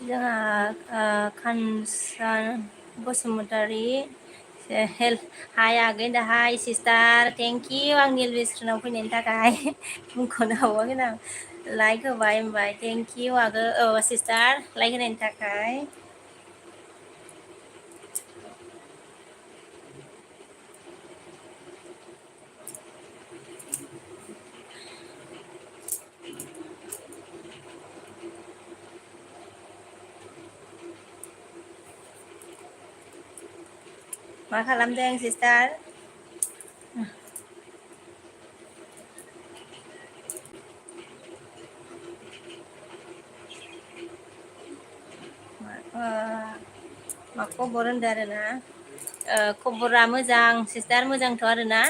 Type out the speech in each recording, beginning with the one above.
जोंहा खानसान बसुमतारी हेल्प हाय आगै दाहाय सिस्टार थेंक इउ आंनि रेस्टुरेन्टाव फैनायनि थाखाय बुंख'नो हाबावाखै आं लाइक होबाय होनबाय थेंक इउ आगै सिस्टार लाइक होनायनि थाखाय मा खालामदों सिस्टार मा खबर होनदों आरोना खबरा मोजां सिस्टार मोजांथ' आरोना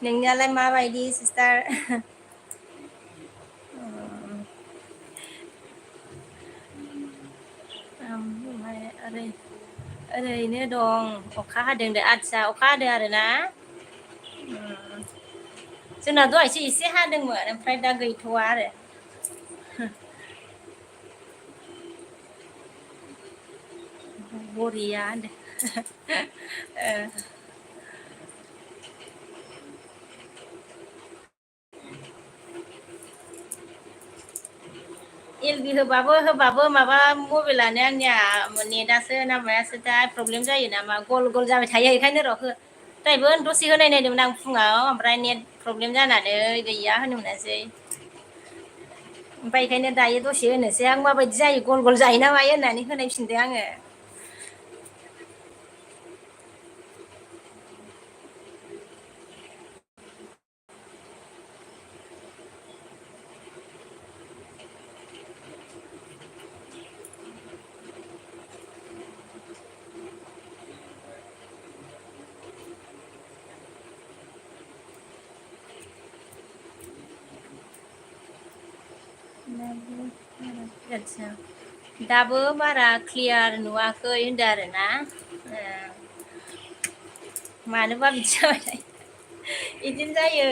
नोंनियालाय माबायदि सिस्टार ओमफ्राय ओरैनो दं अखा हादों दे आदसा अखा हादों आरोना जोंना दहायसो एसे हादोंमोन ओमफ्राय दा गैथ'वा आरो बरिया होनदों एलबि होबाबो माबा मबाइलानो आंनिया नेटासो ना मायासो दा प्रब्लेम जायो नामा गल गल जाबाय थायो बेखायनो र' दहायबो दसे होनाय नायदोंमोन आं फुङाव ओमफ्राय नेट प्रब्लेम जानानै गैया होनो मोनासै ओमफ्राय बेखायनो दायो दसे होनोसै आं माबायदि जायो गल गल जायो ना मायो होननानै होनायफिनदों आङो आदसा दाबो बारा क्लियार नुवाखै होनदों आरोना मानोबा बिदि जाबाय बिदिनो जायो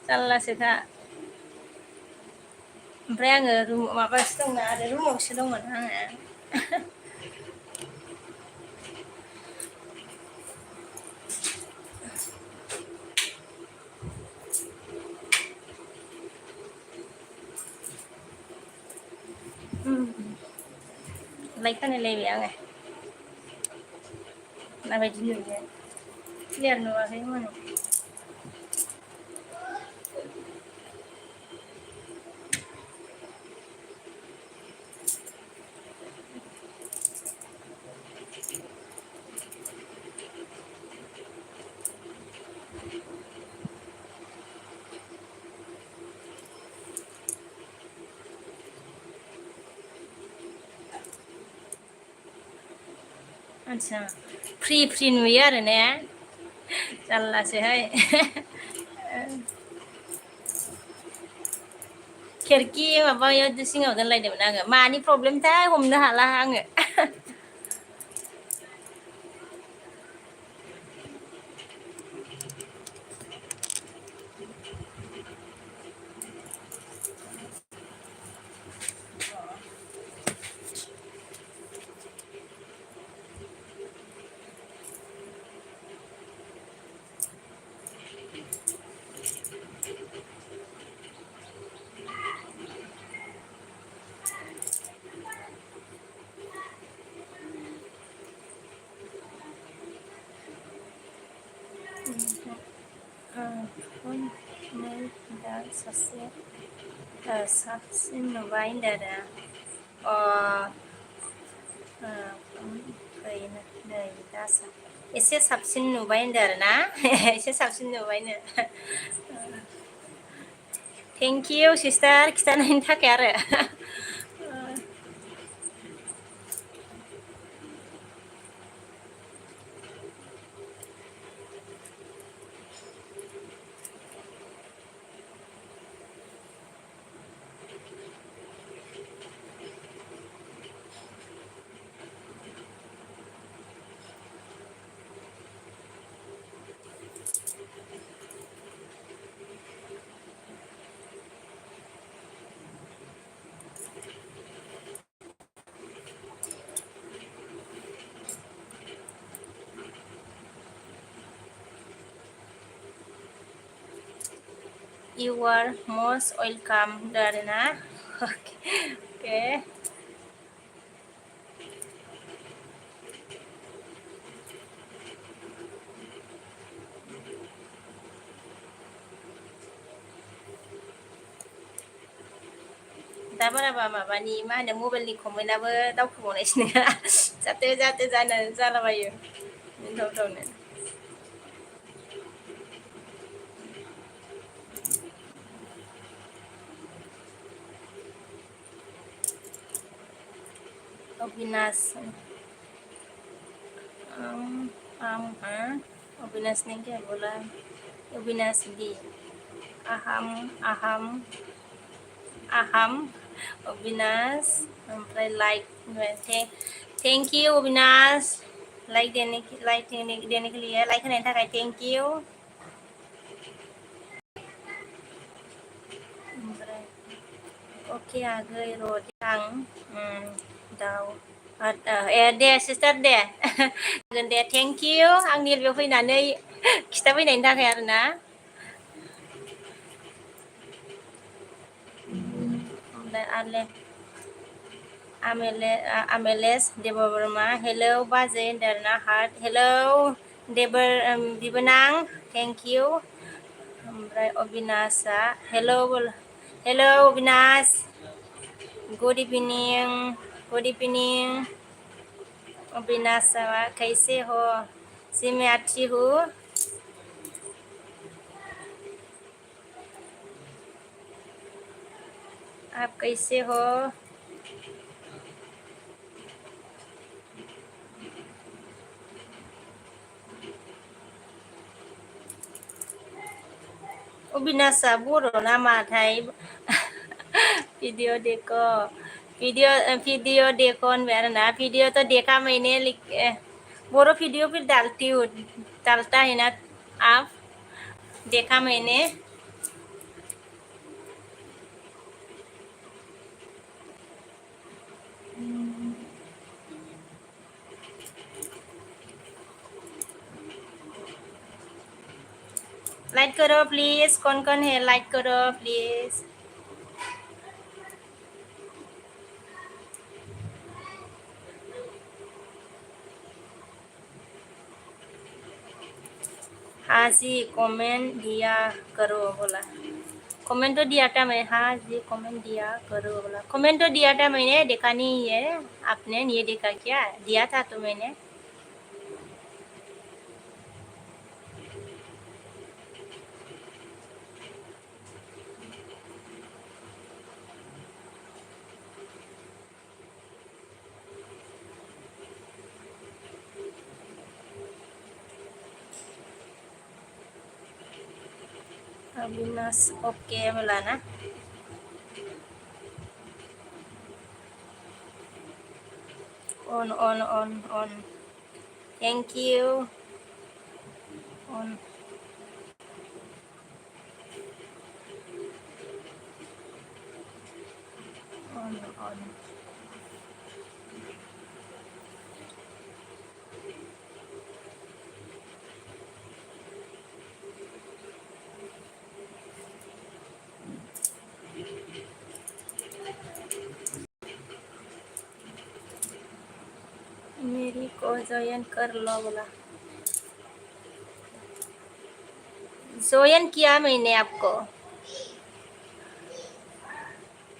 जारलासोखा ओमफ्राय आङो माबासो दंना आरो रुमावसो दंमोन आङो लाइक होनायलायबाय आङो माबायदि नुयो क्लियार नुवाखै माने आदसा फ्रि नुयो आरो ने जारलासोहाय खेरखि माबायाव सिङाव दोनलायदोंमोन आङो मानि प्रब्लेमथाय हमनो हाला आङो दा सासे साबसिन नुबाय होनदों आरो नै दा एसे साबसिन नुबाय होनदों आरो ना एसे साबसिन नुबायनो थेंक इउ सिस्टार खिथानायनि थाखाय आरो you are most welcome เลยนะโอเคโอเค Tama na ba mabanima na mo balik ko na ba daw ko na isna jate jana jala ba yun daw daw na Obinas हाँ अविनाश ने क्या बोला अविनाश दी अहम अहम अहम अविनाश ओमफ्राय like thank you Avinash like देने के लिए लाइक होनायनि थाखाय थैंक यू ओमफ्राय अके आगै र' आं दाउ ए दे सिस्टार दे जागोन दे थेंक इउ आंनि बेयाव फैनानै खिथाफैनायनि थाखाय आरोना ओमफ्राय आमेलेस देबबर्मा हेलौ बाजै होनदों आरोना हार्ट हेलौ बिबोनां थेंक इउ ओमफ्राय अबिनाशआ हेलौ हेलौ अबिनाश गुड इभिनिं अविनाश कैसे हो जी मैं अच्छी हूँ आप कैसे हो अविनाशआ बर' नामाथाय वीडियो देखो वीडियो देखो होनबाय आरोना वीडियो तो देखा मैंने बोरो वीडियो फिर डालती हूँ डालता है ना आप देखा मैंने लाइक करो प्लीज कौन है लाइक करो प्लीज हाँ जी कमेंट दिया करो बोला कमेंट तो दिया था मैं हाँ जी कमेंट दिया करो बोला कमेंट तो दिया था मैंने देखा नहीं है आपने ये देखा क्या दिया था तो मैंने अविनाश ओके बोला ना on thank you on on मेरी को ज्वाइन कर लो बोला ज्वाइन किया मैंने आपको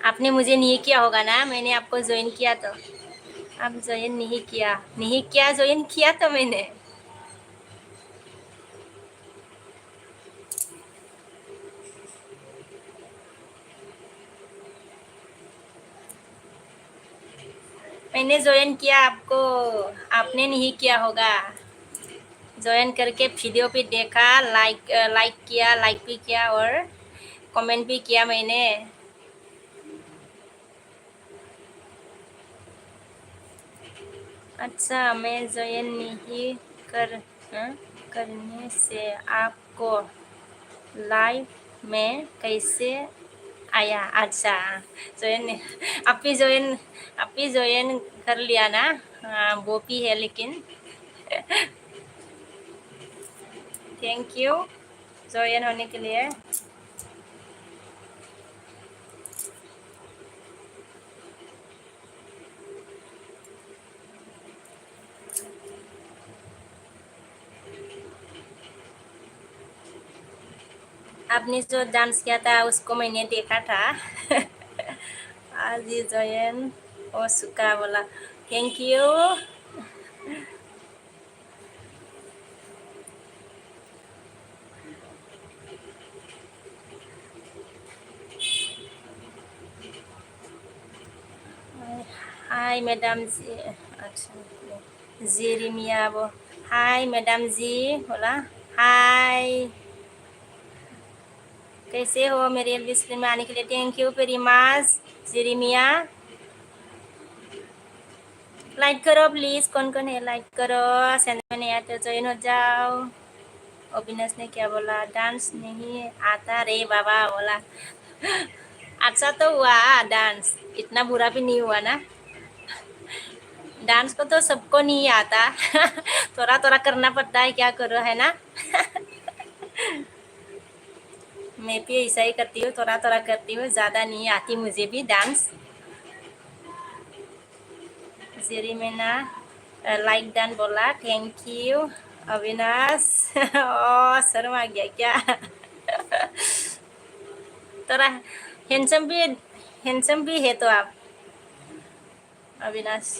आपने मुझे नहीं किया होगा ना मैंने आपको ज्वाइन किया तो आप ज्वाइन नहीं किया ज्वाइन किया तो मैंने ज्वाइन किया आपको आपने नहीं किया होगा ज्वाइन करके वीडियो पे देखा लाइक भी किया और कमेंट भी किया मैंने अच्छा मैं ज्वाइन नहीं करने से आपको लाइव में कैसे आया अच्छा ज्वाइन आप भी ज्वाइन कर लिया ना हाँ वो भी है लेकिन थैंक यू ज्वाइन होने के लिए आपने जो डांस किया था उसको मैंने देखा था। आज ये जयन और सुका बोला थैंक यू। हाय मैडम जी, अच्छा जेरिमिया वो हाय मैडम जी बोला हाय, कैसे हो मेरे एलविस में आने के लिए thank you very much Jeremiah. Like करो प्लीज, कौन कौन है लाइक करो, चैनल में नया तो ज्वाइन हो जाओ। अविनाश ने क्या बोला डांस नहीं आता रे बाबा बोला। अच्छा तो हुआ डांस, इतना बुरा भी नहीं हुआ ना। डांस को तो सबको नहीं आता। थोड़ा थोड़ा करना पड़ता है, क्या करो है ना। मैं भी ऐसा ही करती हूँ, थोड़ा थोड़ा करती हूँ, ज़्यादा नहीं आती मुझे भी डांस। जेरी मैना लाइक डन बोला थैंक यू अविनाश। ओ शर्म आ गया क्या। थोड़ा हैंडसम भी है तो आप अविनाश।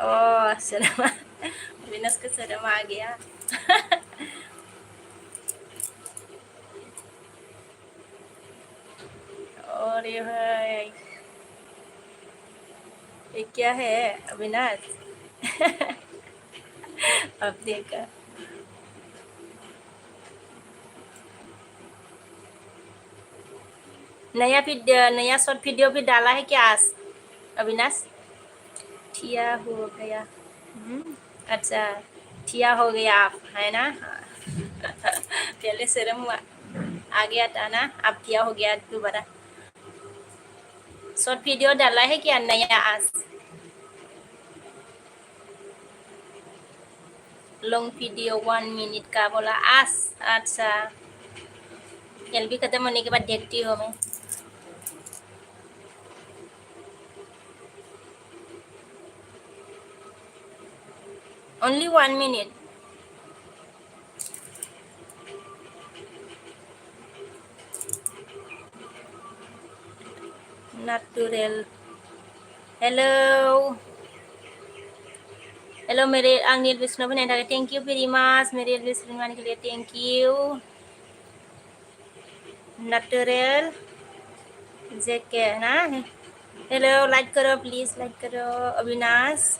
ओ शर्म, अविनाश को शर्म आ गया। और ये क्या है अविनाश। अब देखा नया शॉर्ट वीडियो भी डाला है क्या आज अविनाश। ठिया हो गया। अच्छा ठिया हो गया आप है ना। हाँ। पहले शर्म आ गया था ना, अब ठिया हो गया दोबारा। शॉर्ट वीडियो डाला है क्या नया आज। लॉन्ग वीडियो 1 मिनट का बोला आज। अच्छा एलबी खत्म होने के बाद देखती हूँ मैं। Only 1 minute. Natural. Hello hello मेरे आंगनील विष्णु बनाए थैंक यू वेरी मच मेरे विष्णु बनाने के लिए थैंक यू। नेचुरल जेके ना। हेलो लाइक करो प्लीज लाइक करो अविनाश।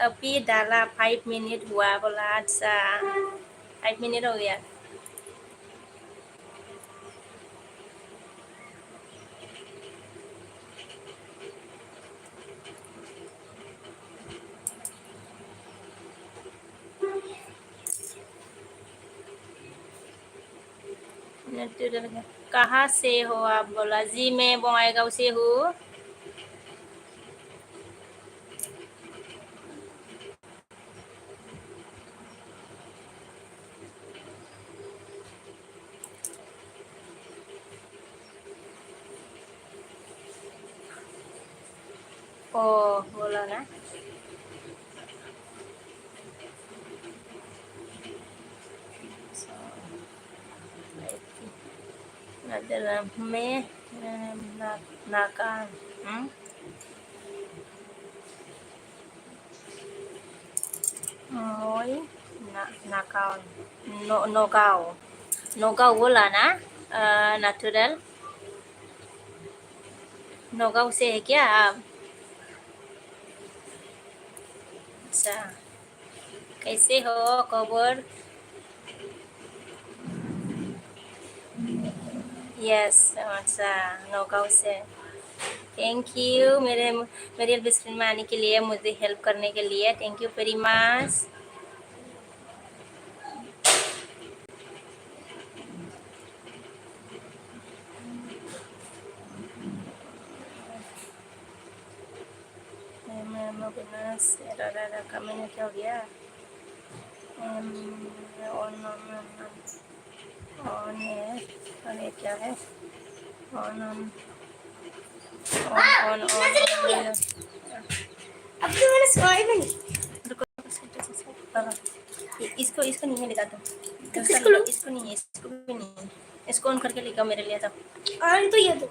अभी डाला 5 मिनट हुआ बोला अच्छा 5 मिनट हो गया। कहाँ से हो आप बोला जी मैं बंगाईगांव से हूँ। ओ बोला ना। मैं नाका मोई नाकाओ नोगाओ नोगाओ बोला ना। नेचुरल नोगांव से है क्या आप। अच्छा कैसे हो खबर। यस अच्छा नौगांव से थैंक यू मेरे बिस्किट में आने के लिए, मुझे हेल्प करने के लिए थैंक यू वेरी मच। मैंने क्या हो गया ऑन है और ये क्या है on on on on on. अब तो मैंने सॉरी भी नहीं रुको, इसको इसको नहीं है दिखा दो। इसको लो, इसको नहीं, इसको भी नहीं, इसको ऑन करके लिखा मेरे लिए तो। तो ये दो,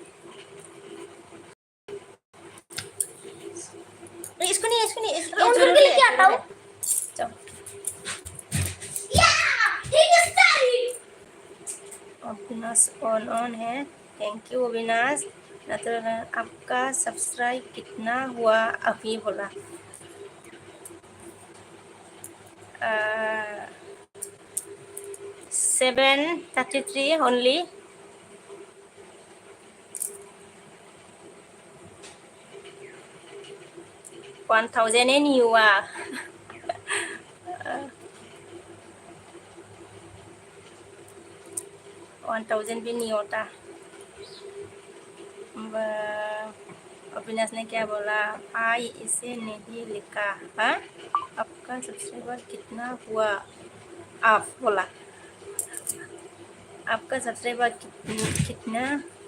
इसको नहीं, इसको नहीं, इसको ऑन करके लेके आता हूँ। चलो अविनाश ऑन है। Thank you Avinash. आपका सब्सक्राइब कितना हुआ अभी बोला? 733 only. 1000 नहीं हुआ। 1000 भी नहीं होता। अविनाश ने क्या बोला? भाई इसे नहीं लिखा। हाँ, आपका सब्सक्राइबर कितना हुआ आप बोला? आपका सब्सक्राइबर कितना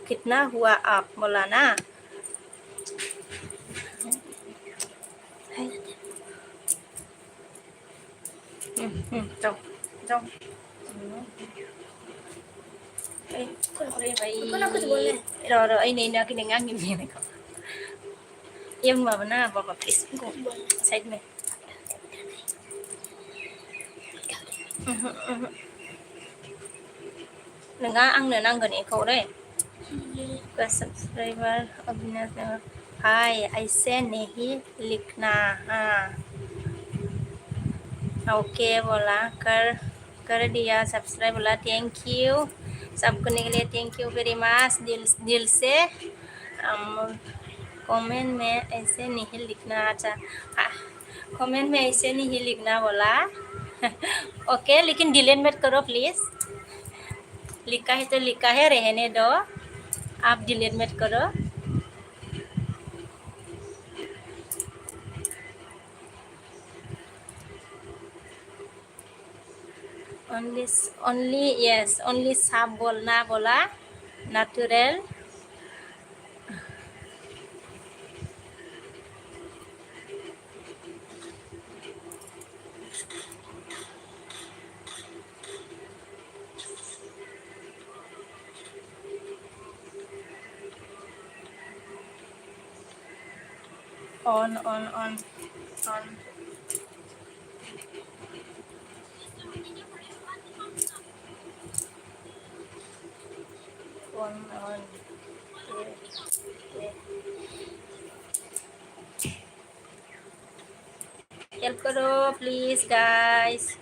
कितना हुआ आप बोला ना? जाओ जाओ। अरे भाई rồi ấy này cái này ngang như này không em mà nó vào vào please side này đừng ăn nữa ăn gần này khẩu đấy cái subscriber Abhinas hi ऐसे नहीं लिखना हाँ ओके बोला कर दिया सब्सक्राइब बोला thank you सब करने के लिए थैंक यू वेरी मच दिल से कमेंट में ऐसे नहीं लिखना अच्छा कमेंट में ऐसे नहीं लिखना बोला ओके लेकिन डिलीट मत करो प्लीज़ लिखा है तो लिखा है रहने दो आप डिलीट मत करो only yes only साफ बोलना बोला natural on हेल्प करो please guys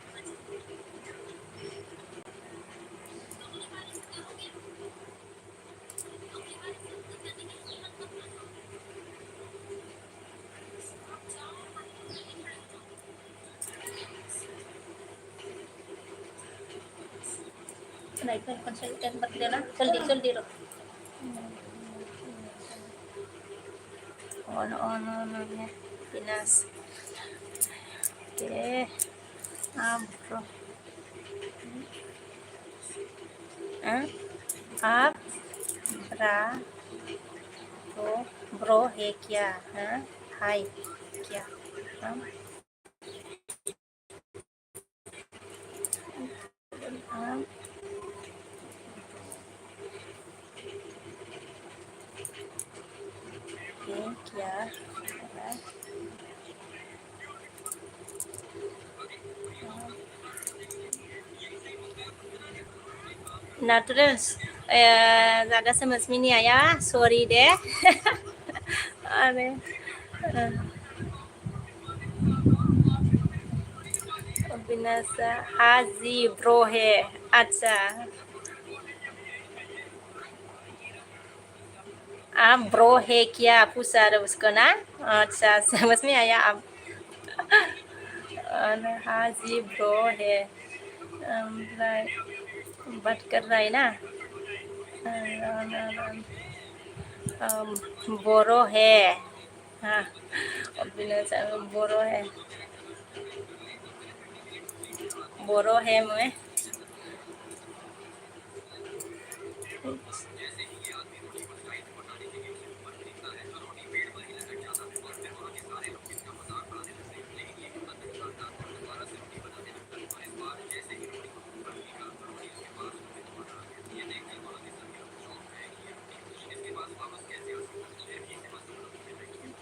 này phải con sẽ tên bật lên đó जल्दी rồi on ya Pinas oke bro up bro है क्या हाय क्या क्या naturals ज़्यादा समझ में नहीं आया सॉरी दे अरे अविनाश हाजी ब्रो है अच्छा आप ब्रो है क्या पूछा उसको ना अच्छा समझ में आया आप हाजी ब्रो है बात कर रहा है ना बोरो है हाँ बोरो है मैं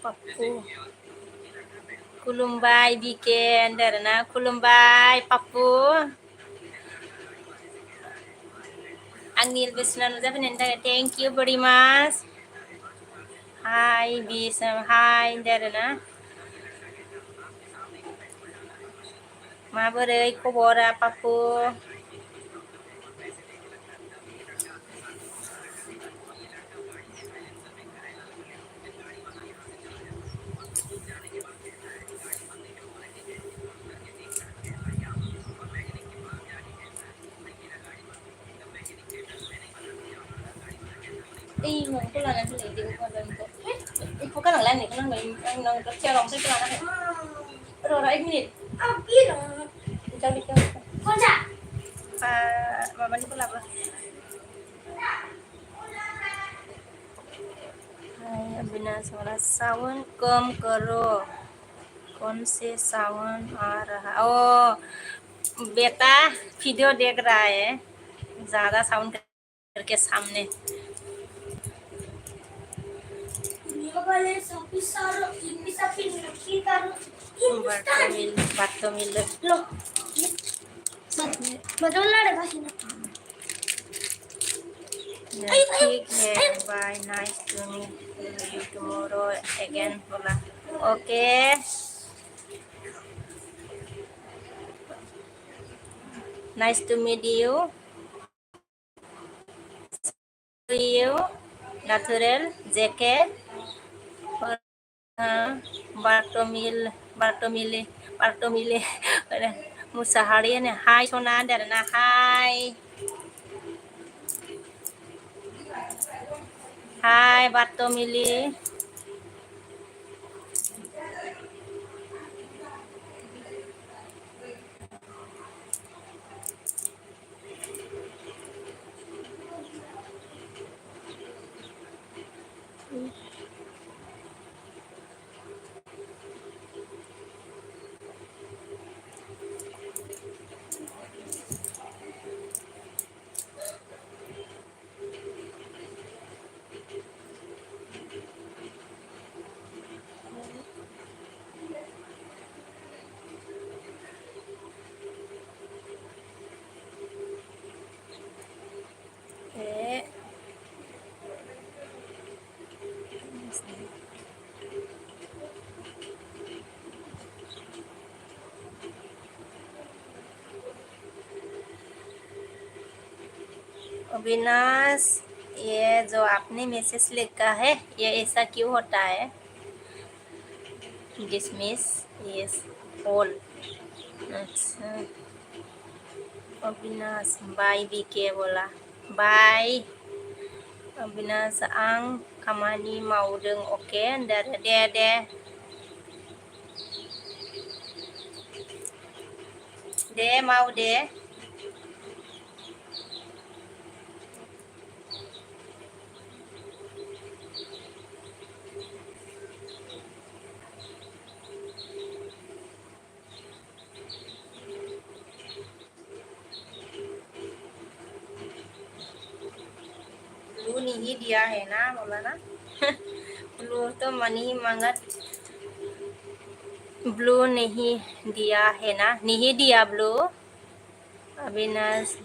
Papu. Kulumbai bikin Darna. Kulumbai Papu. Anil Bisnan thank you very much. Hi Bisam. Hi Darna. Maboray Kobora Papu. Ih, mau ko lang nanti hindi ko alam ko. Ikaw ka lang nih, kan nang tercelong saya kelang nih. Pero ora minit. Ah, iya. Cari ke. Konja. Mama ni pula apa? Hai, बिना सारा सावन कम करो. कौन से सावन आ रहा? ओ, बेटा वीडियो देख रहा है. ज्यादा साउंड करके सामने. Bartomil. ठीक है. Bye. Nice to meet you tomorrow again. बोला. Okay. Nice to meet you. See you. Natural. JK. Bartomile. Musahari ne. Hi Sona Darna. Hi. Hi Bartomile. Avinash, ये जो आपने मैसेज लिखा है ये ऐसा क्यों होता है? Dismiss yes all. अच्छा. अविनाश बाय बीके बोला. बाय अविनाश आं खामानि मावदों. ओके दे माव दे. ब्लू नहीं दिया है ना बोला ना. ब्लू तो मनी मांगत. ब्लू नहीं दिया है ना. नहीं दिया ब्लू. अविनाश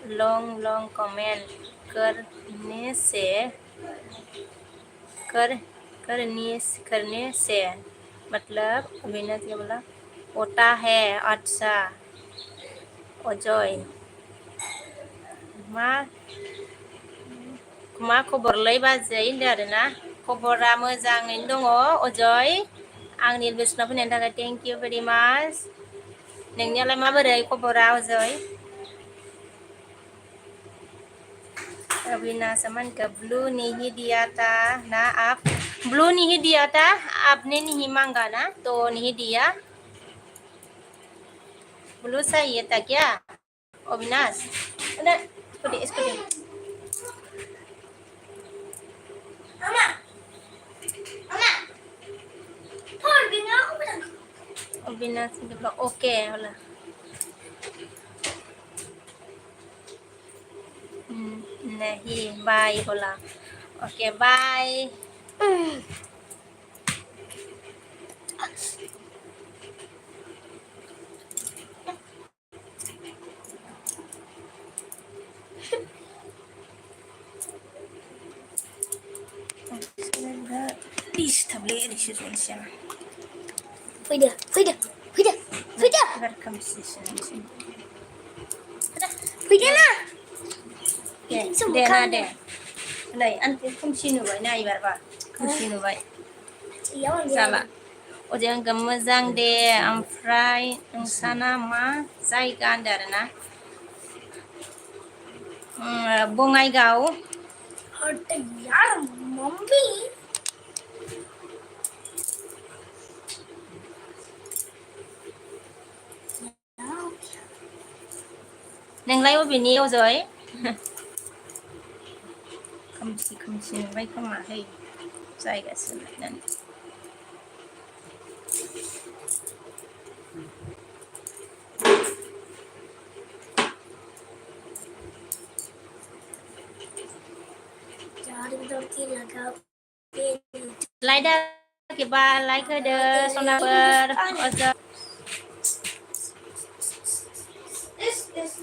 लॉन्ग कमेंट करने से करने से मतलब अविनाश क्या बोला होता है. अच्छा अजय मा खबरलाय बाजै होनदों आरोना. खबरा मोजाङैनो दङ अजय. आंनि बोसोनाव फैनायनि थाखाय थेंक इउ भेरि माच. नोंनियालाय माबोरै खबरा अजय? अविनाश मन का ब्लू नहीं दिया था ना आप. ब्लू नहीं दिया था. आपने नहीं मांगा ना तो नहीं दिया. ब्लू चाहिए था क्या अविनाश? इसको दे. अविनाश ओके बोला. नहीं बाय बोला. Okay bye. ich so ein bisschen. Fide. Welcome season. Fide na. Deh deh. Này ăn cái không xin được vậy này bà bà không xin được vậy salah Ojo gamazang de amfrai sana ma zai gandar na bongai gau Harte yaar mummy. neng lai bini rồi không xin vậy không mà hay zai ga sun nan lai da ke ba lai ke de sona ber ojo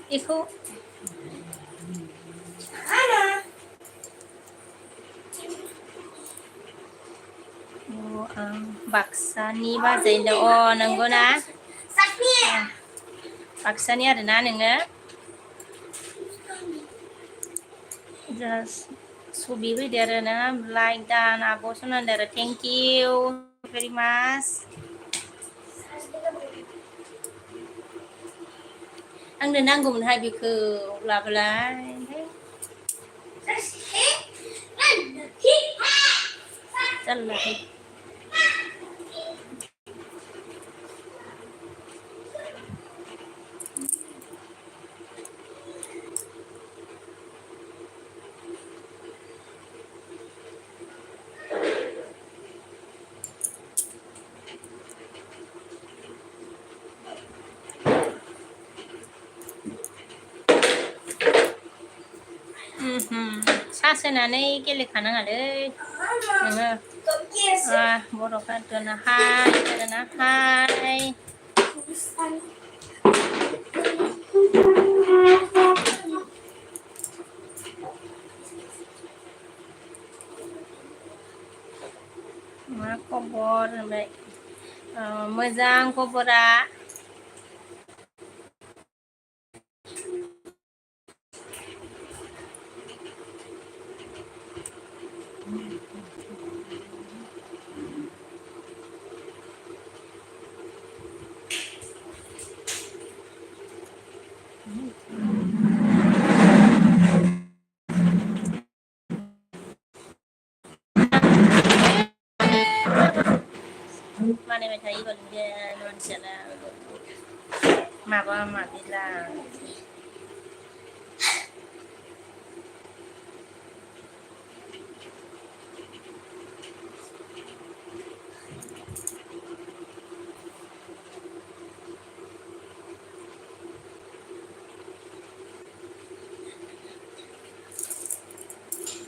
iku baksani ba zai da o nanggo na baksani ada na nengga just subi wi there na like dan abo sona there thank you very much ang den nang gum hai bi ku la bla chân là 사세나네 깰리 가능하래. 뭐로 가더나 하이 가더나 하이. Kobor baik. Mezang kobora. Mana macam ini kalau dia manusia lah, mama bilang.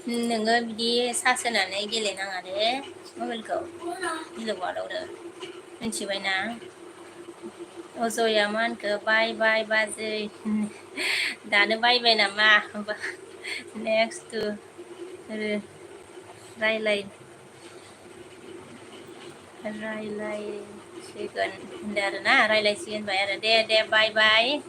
Nengah di sasaran ni gila nang ada, mobil kau, di luar ada, nanti mana? Ozo yaman ke bye bazi, dah ada bye nama, next to Railay, second, dah na Railay second bayar, deh bye.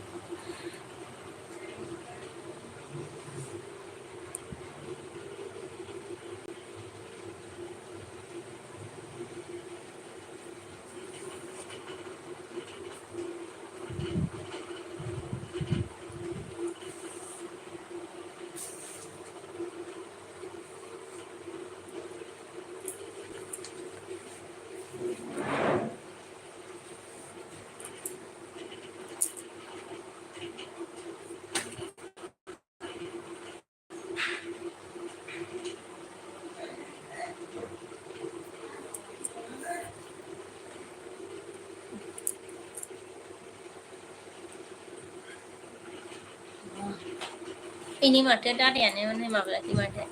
Ini mata dah ada ni mana mabla ti mata.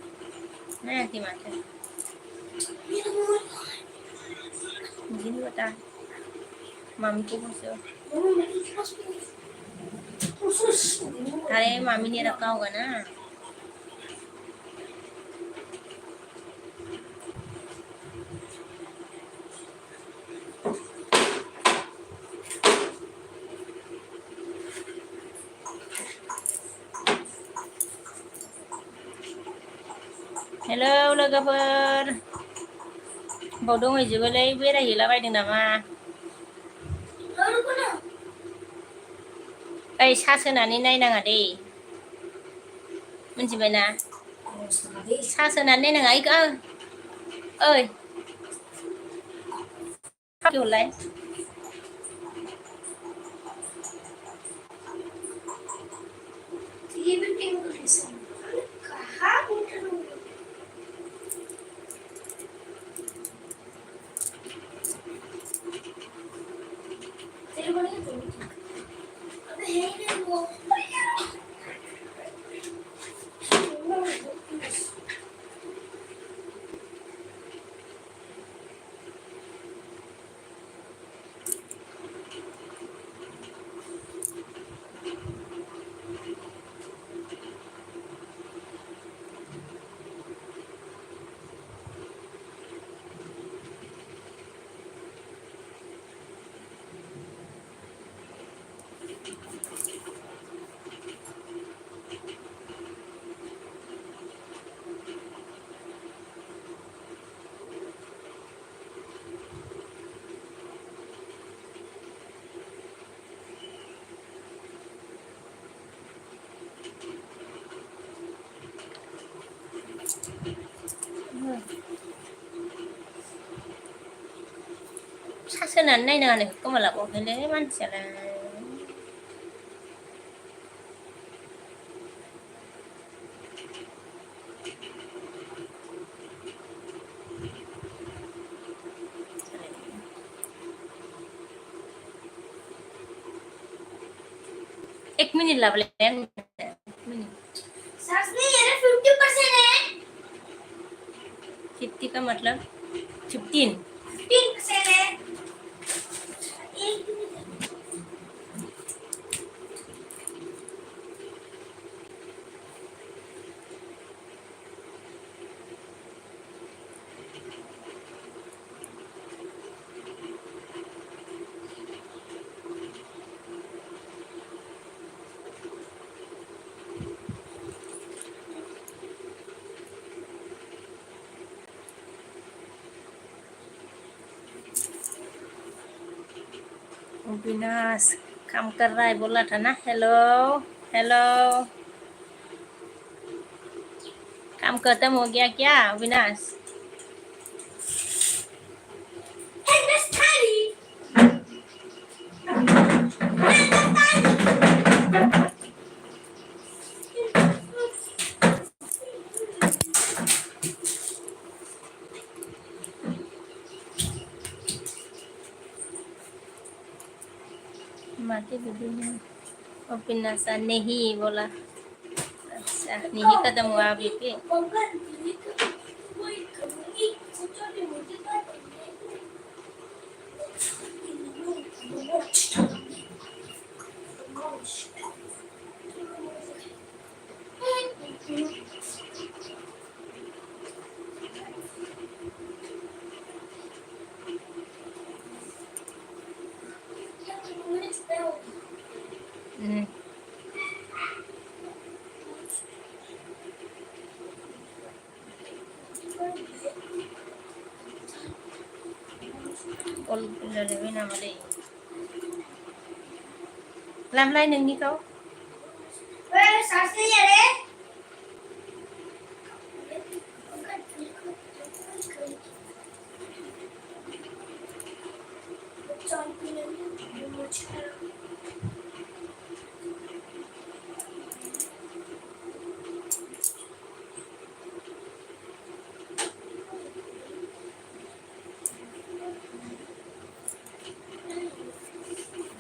Nah ti mata. Begini kata. Mami ko musuh. Hari mami ni rakau kan na. Hello लोगोफोर बाव दंहैजोबोलै बेरायहैलाबायदों नामा ओइ सार्स होनानै नायनाङा दे मिथिबायना सार्स होनानै नायनाङा ओइ हरलाय सार्स होनानै नायनाङानो गोमालाबावबायलै मानसियालाय एक मिनिट लाबोलाय आं सास नहीं है ना 50% है 50 का मतलब 15 15% है एक विनाश काम कर रहा है बोला था ना हेलो हेलो काम खत्म हो गया क्या विनाश माटी दीदी ने और विनाश नहीं बोला अच्छा नहीं खत्म हुआ अभी पे कल रायलायबाय नामालै लामलाय नोंनिखौ सास नहीं है रे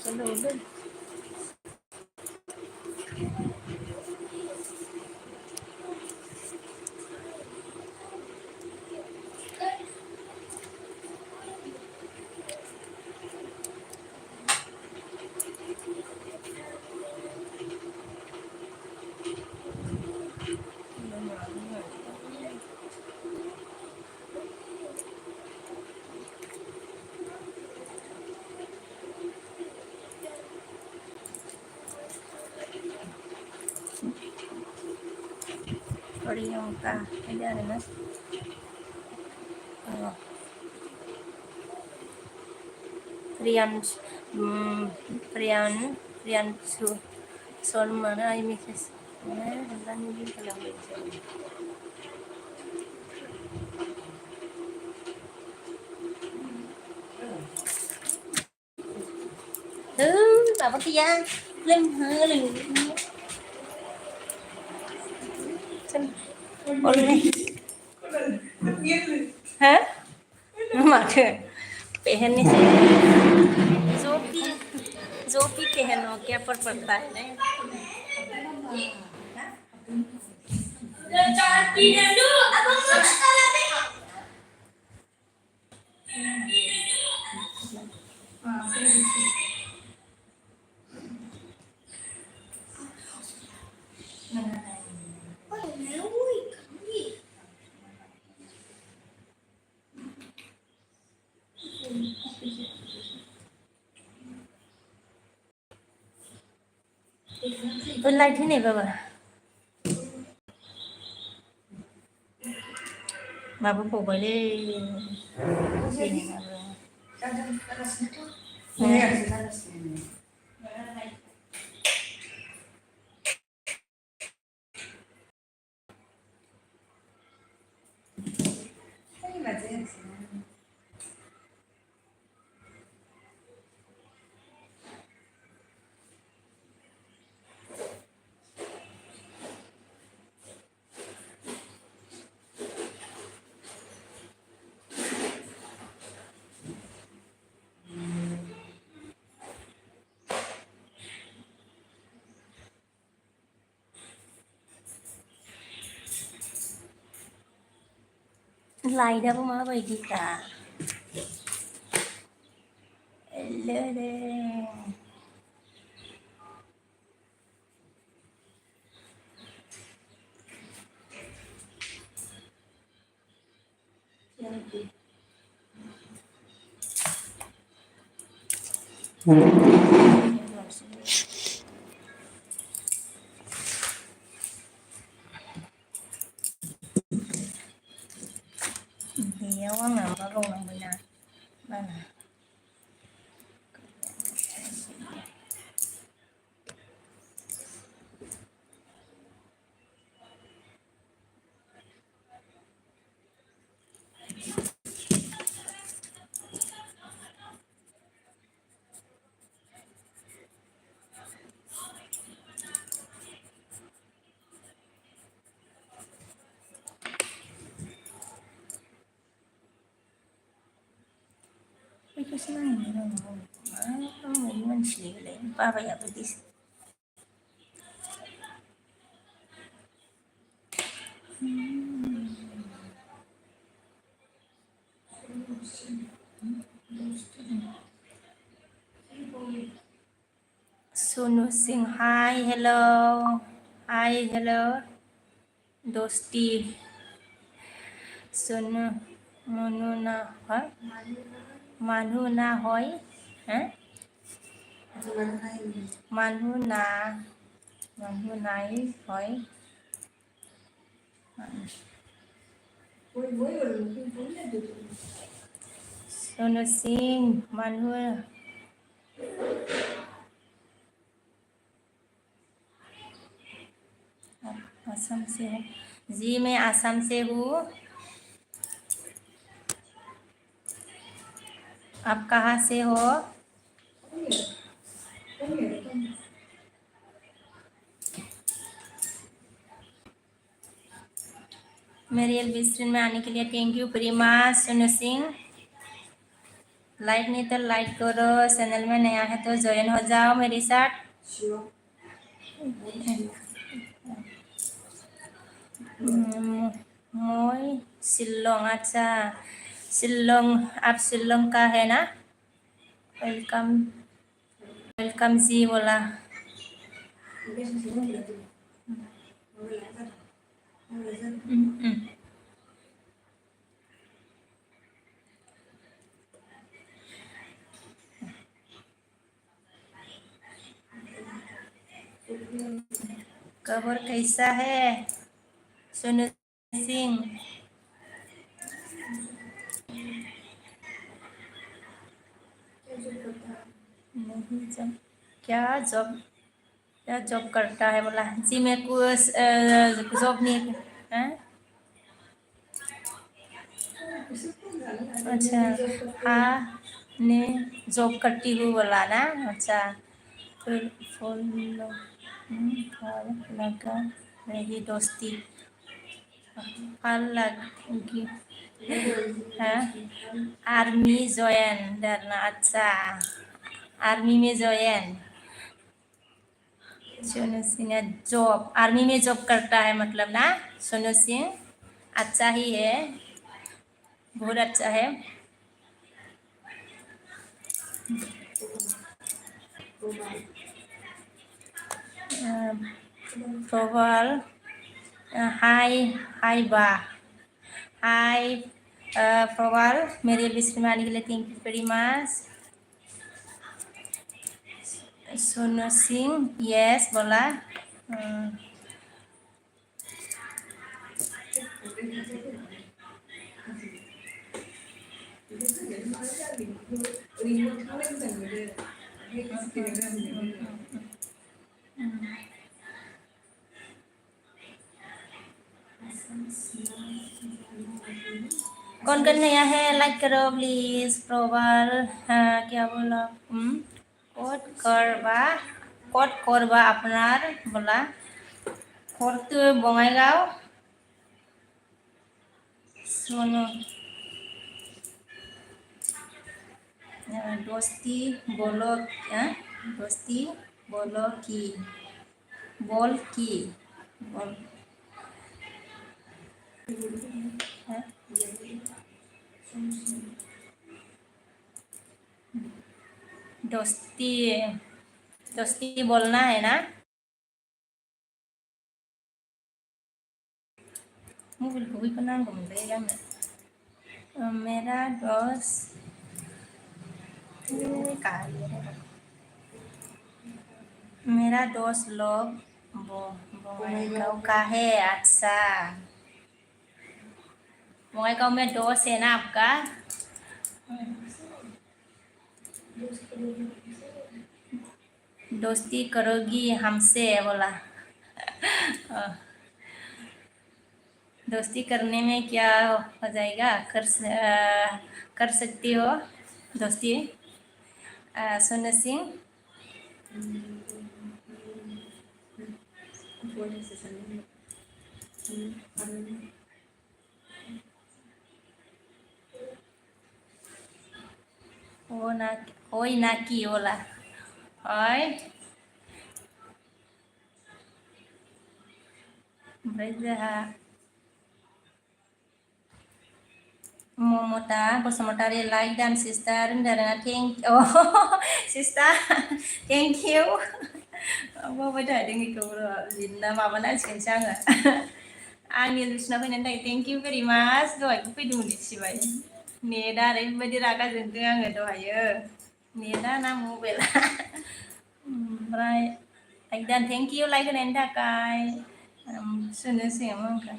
चलो उधर प्रियंका बिदि आरोना Priyansh Priyanshu Salman I message Bapak kia lên hơ lên boleh hả mà kìa पहन नहीं चाहिए जो भी पहनो क्या पर पड़ता है नहीं Pindah dulu, abang mau sekolah deh. Bên like thế này bà bố bởi lên like dah pun apa kita hello deh dia orang nama orang nama benar mana itu senang ni orang sih le apa ya betis Sunu Singh hi hello dosti Sunu Manu na hả Manu na hoi hả Manu nai hoi Sunu Singh Manu Assam से हूँ जी मैं असम से हूँ आप कहाँ से हो मेरे LB stream में आने के लिए thank you Preema Sonu Singh like नहीं तो लाइक करो चैनल में नया है तो ज्वाइन हो जाओ मेरे साथ मोई शिलोंग अच्छा शिलोंग आप शिलोंग का है ना वेलकम वेलकम जी बोला खबर कैसा है सोनू सिंह नहीं जब क्या जॉब करता है बोला जी मैं कुछ जॉब नहीं हैं? अच्छा हाँ ने जॉब करती हूँ बोला ना अच्छा फिर फोन लगा रही दोस्ती फल लगी है आर्मी ज्वाइन करना अच्छा आर्मी में join Sonu Singh job army में जॉब करता है मतलब ना सोनू सिंह अच्छा ही है बहुत अच्छा है प्रोवाल हाय हाय बा हाय प्रोवाल मेरे विश्व आने के लिए thank you very much Sonu Singh yes बोला कौन कौन नया है लाइक करो प्लीज प्रोवाल हाँ, क्या बोला कोड करबा अपनार बोला कोड तो बङाइगाव सोनू दोस्ती बोलो दोस्ती बोलो की बोल की बोल हाँ? दोस्ती दोस्ती बोलना है ना मोबाइल को भी नांगौमोनलै आंनो मेरा दोस्त मेरा दोस्त लोग बङाइगांव का है अच्छा बङाइगांव में दोस्त है ना आपका दोस्ती करोगी हमसे बोला दोस्ती करने में क्या हो जाएगा कर सकती हो दोस्ती सोनू सिंह ओय ना की बोला ओय ओमफ्राय जोंहा ममता बसुमतारी लाइक डान सिस्टार होनदों थेंक सिस्टार थेंक इउ बावबाय थादों बेखौ लिरना माबानांसिगोनसो आङो आंनि लुसना फैनायनि थाखाय थेंक इउ भेरि माच दहायबो फैदोंमोन इसिबाय नेटआ ओरैबायदि रागा जोंदों आङो दहायो नेटआ ना मबाइला ओमफ्राय लाइक डान थेंक इउ लाइक होनायनि थाखाय सोनोसै आंखौ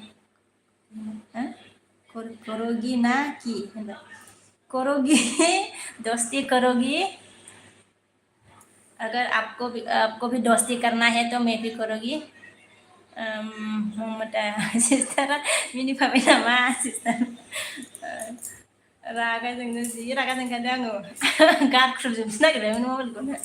करोगी ना की करोगी दोस्ती करोगी अगर आपको भी दोस्ती करना है तो मैं भी करोगी ममता सिस्टारा मिनिफाबाय नामा सिस्टार रागा जोंनो जि रागा जोंखादों आङो गारख्रुबजोबनोसो नागिरबायमोन मबाइलखौनो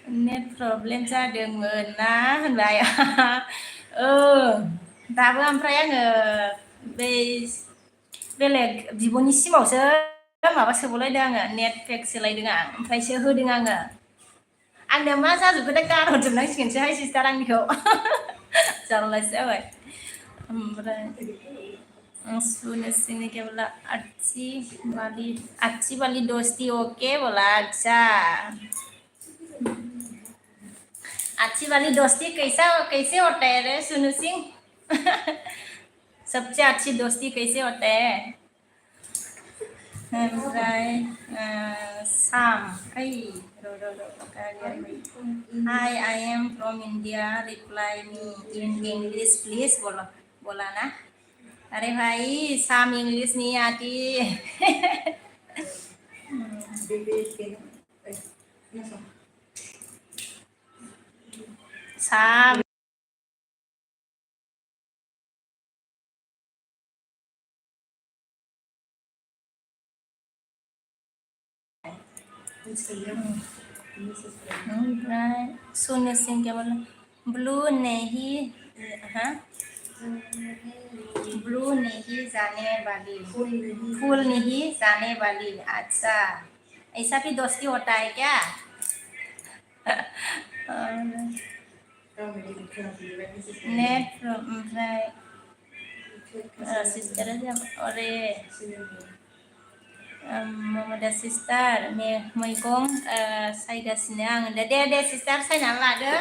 नेट प्रब्लेम जादोंमोन ना होनबाय दाबो ओमफ्राय आङो बै बेलेग बिब'नि सिमावसो माबा सोबावलायदों आङो नेट पेक सोलायदों आं ओमफ्रायसो होदों आङो आंनिया मा जाजोबखो दा गारहरजोबनांसिगोनसोहाय सिस्टार आंनिखौ जारलासो जाबाय ओमफ्राय सोनू सिंह ने क्या बोला अच्छी वाली दोस्ती ओके बोला अच्छा अच्छी वाली दोस्ती कैसे होता है रे सोनू सिंह सबसे अच्छी दोस्ती कैसे होता है ओमफ्राय साम ओइ Hi, I am from India. Reply me in English, please. बोला ना. अरे भाई साम इंग्लिश नहीं आती. साम शून्य सिंह क्या बोला ब्लू नहीं हाँ ब्लू नहीं जाने वाली फूल नहीं जाने वाली अच्छा ऐसा भी दोस्ती होता है क्या नेट ओमफ्राय सिस्टार अरे मामादा सिस्टार मैगं सायगासिनो आङो दे सिस्टार सायनानै लादो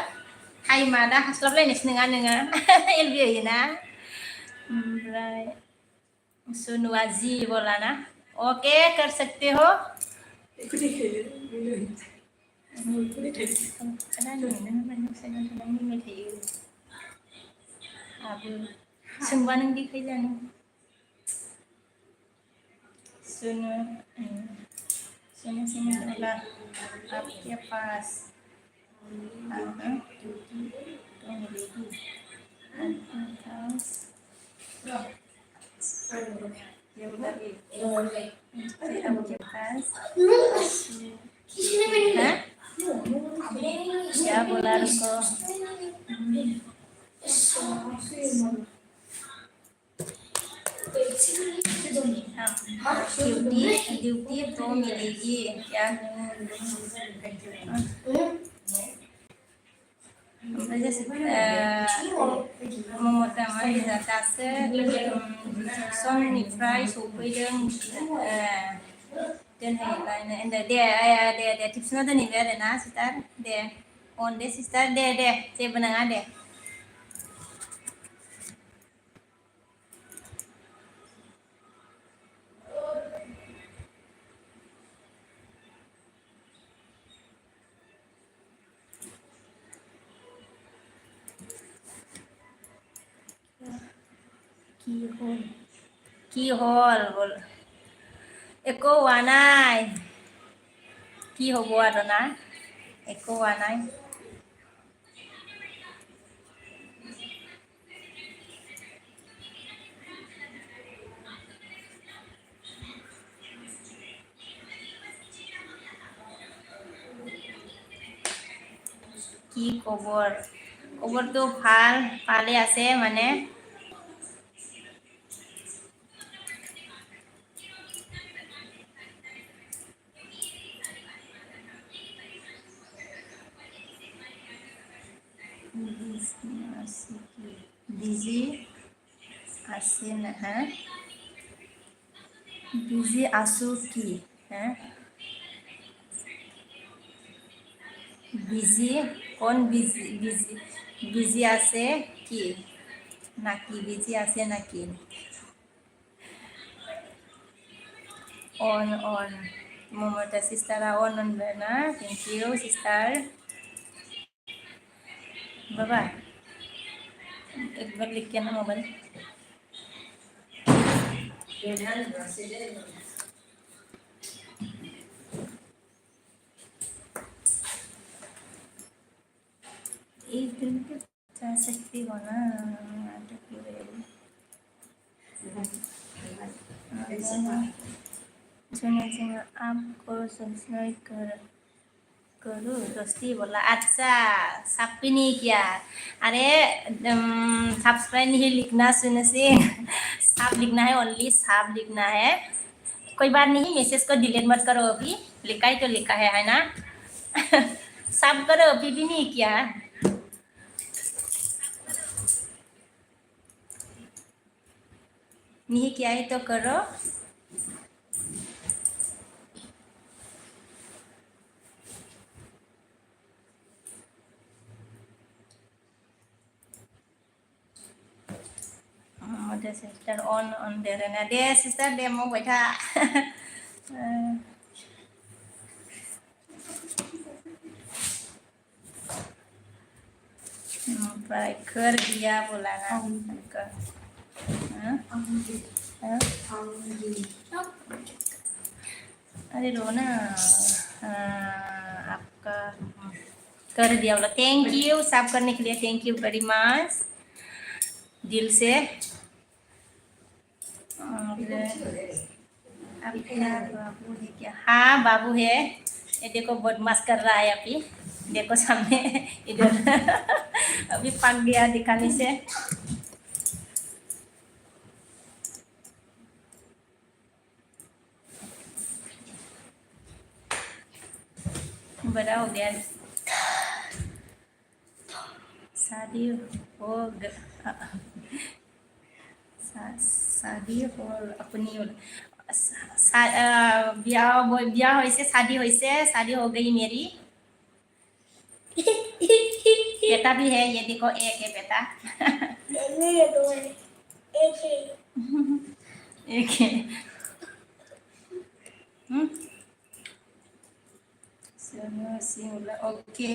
टाइमा दा हास्लाबलायनायसो नङा नोङो एलबि होयोना ओमफ्राय सुनुआ जी बोला ना ओके कर सकते हो आबो सोंबा नों देखायजानो सुनु सुनु बोला आपके पास आपके पास हाँ क्या बोला रुको ड्यूटी तो मिलेगी क्या ओमफ्राय जैसे ममता मारिजा दासो समनिफ्राय सफैदों दोनहैलायनो दे टिपसना दोनहैबाय आरो ना सिस्टार दे अन दे सिस्टार दे जेबो नङा दे की हल बोल एको हुआ নাই কি হ'ব আৰু না একো হোৱা নাই কি খবৰটো ভালে আছে মানে বিজি আছে না হ্যাঁ বিজি আছো কি হ্যাঁ বিজি কোন বিজি আছে কি নাকি বিজি আছে নাকি on Momota sister on na thank you sister bye bye एक बार लिख के ना मोबाइल एक दिन पे जा सकती हो ना सुनिए आपको सब्सक्राइब करो दोस्ती बोला अच्छा सब भी नहीं किया अरे सब्सक्राइब नहीं लिखना सुन से सब लिखना है ओनली सब लिखना है कोई बात नहीं मैसेज को डिलीट मत करो अभी लिखा ही तो लिखा है ना सब करो अभी भी नहीं किया नहीं किया है तो करो सिस्टर ऑन दे रहे ना दे सिस्टर दे mau बैठा ओमफ्राय कर दिया बोला ना कर अरे रो ना आपका कर दिया बोला थैंक यू साफ करने के लिए थैंक यू वेरी मच दिल से आपका बाबू है क्या हाँ बाबू है ये देखो बदमाश कर रहा है अभी देखो सामने इधर अभी पक गया दिखाने से बड़ा हो गया शादी हो शादी हो अपनी ब्याह होइसे शादी हो गई मेरी बेटा भी है ये देखो एक है बेटा एक है okay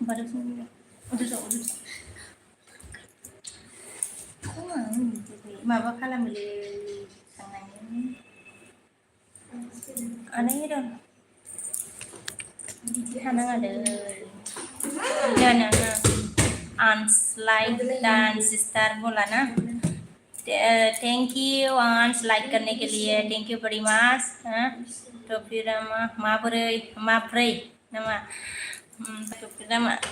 baru udah maba kala beli tangannya anehnya dong hanang ada dan ans like dan sister बोला ना थैंक यू आंस लाइक करने के लिए थैंक यू वेरी मच तो फिर माब्रै nama तो फिर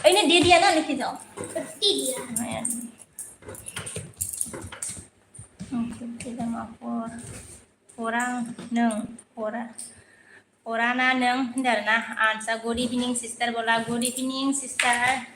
ini dia ना लिखी जाओ kita mau orangna neng darna ansa good evening sister bola good evening sister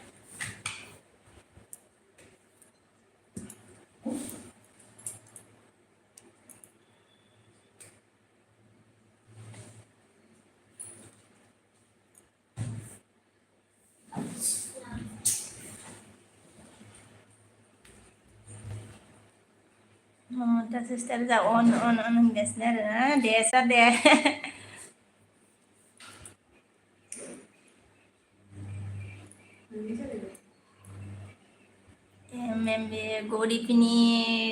Mamata sister जा on desner desa de membe good evening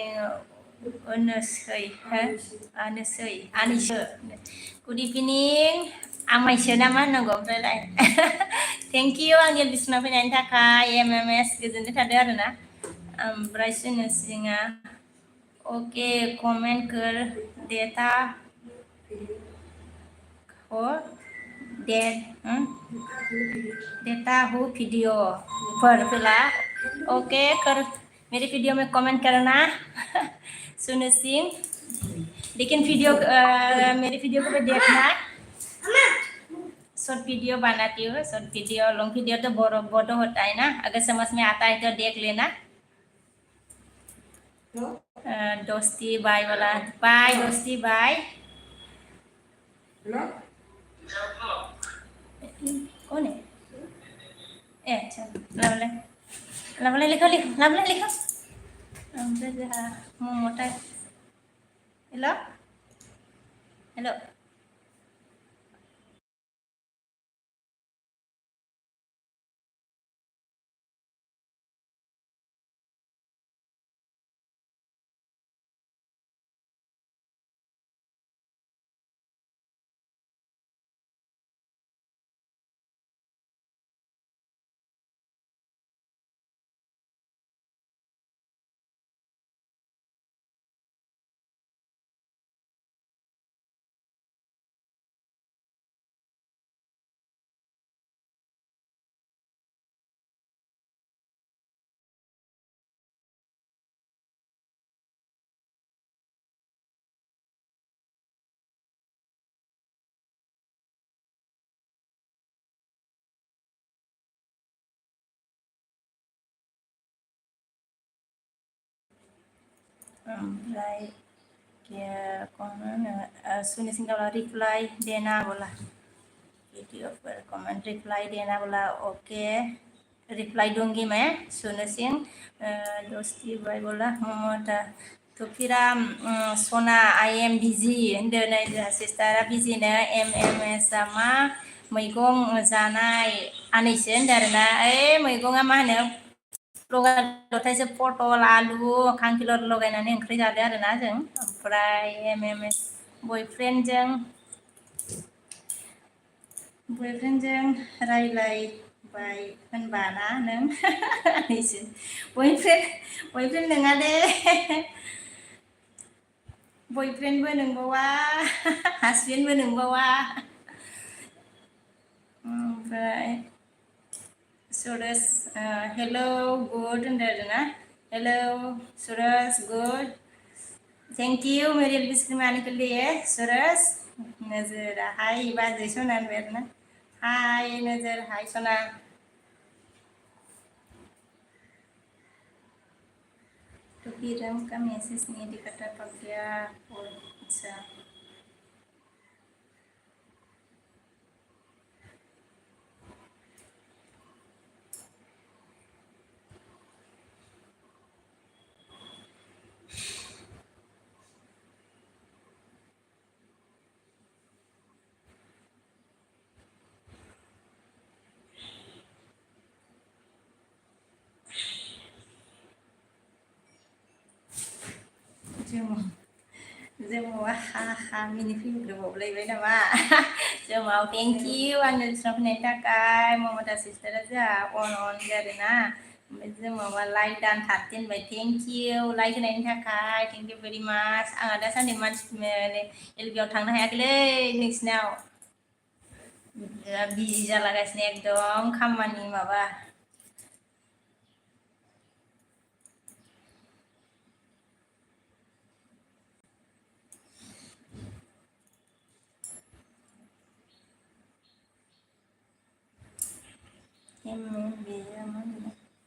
Anusai Anisha good evening Amaisha nama nanggo ompray thank you Angel Bisma finain takai MMS goजोननाय थादों आरोना ओमफ्राय सिनोसिङा okay comment कर देता हो देता हो video पर फिला okay कर मेरे वीडियो में कमेंट करना सुनो सिंह लेकिन मेरे वीडियो को भी देखना शॉर्ट वीडियो बनाती हूँ शॉर्ट वीडियो लॉन्ग वीडियो तो बड़ा होता है ना अगर समझ में आता है तो देख लेना दोस्ती बाय वाला बाय दोस्ती बाय कौन है अच्छा लवले लिखो हमसे जहाँ मोटा हेलो हेलो Reply क्या कौन सुनी सिंह का रिप्लाई देना बोला वीडियो पर कमेंट रिप्लाई देना बोला ओके रिप्लाई दूंगी मैं सुनो सिंह दोस्ती भाई बोला ममता तो फिर सोना आई एम बिजी होनदो नै जोंहा सिस्टारा बिजिनो एस मा मैगं जानाय आनैसो होनदो आरोना मैगङा मा होनो लगाय लथायसो पटल आलु खांखिलर लगायनानै ओंख्रि जादो आरोना जों ओमफ्राय एस बयफ्रेन्डजों रायलायबाय होनबाना नों आनैसो बयफ्रेन्ड नङा दे बयफ्रेन्डबो नोंबावा हासबेन्डबो नोंबावा ओमफ्राय सुरेश हेलौ गुड होनदो आरोना hello Suresh good thank you मेरी बिस्क्रीम आने के लिए सुरेश नजर हाय बाजै सना होनबाय हाय नजर हाय सना तो फिर का मैसेज नहीं दिखाता पक गया और अच्छा जोमावा हा मिनि फैग्रोबावलायबाय नामा जोमाव थेंक इउ आंनो बिसिनाव फैनायनि थाखाय ममता सिस्टारा जोंहा अन जादोंना ओमफ्राय जोमावा लाइक दानथार दोनबाय थेंक इउ लाइक होनायनि थाखाय थेंक इउ भेरि माच आंहा दासान्दि मानसि एलबियाव थांनो हायाखैलै नोंसिनाव बिजि जालागासिनो एकदम खामानि माबा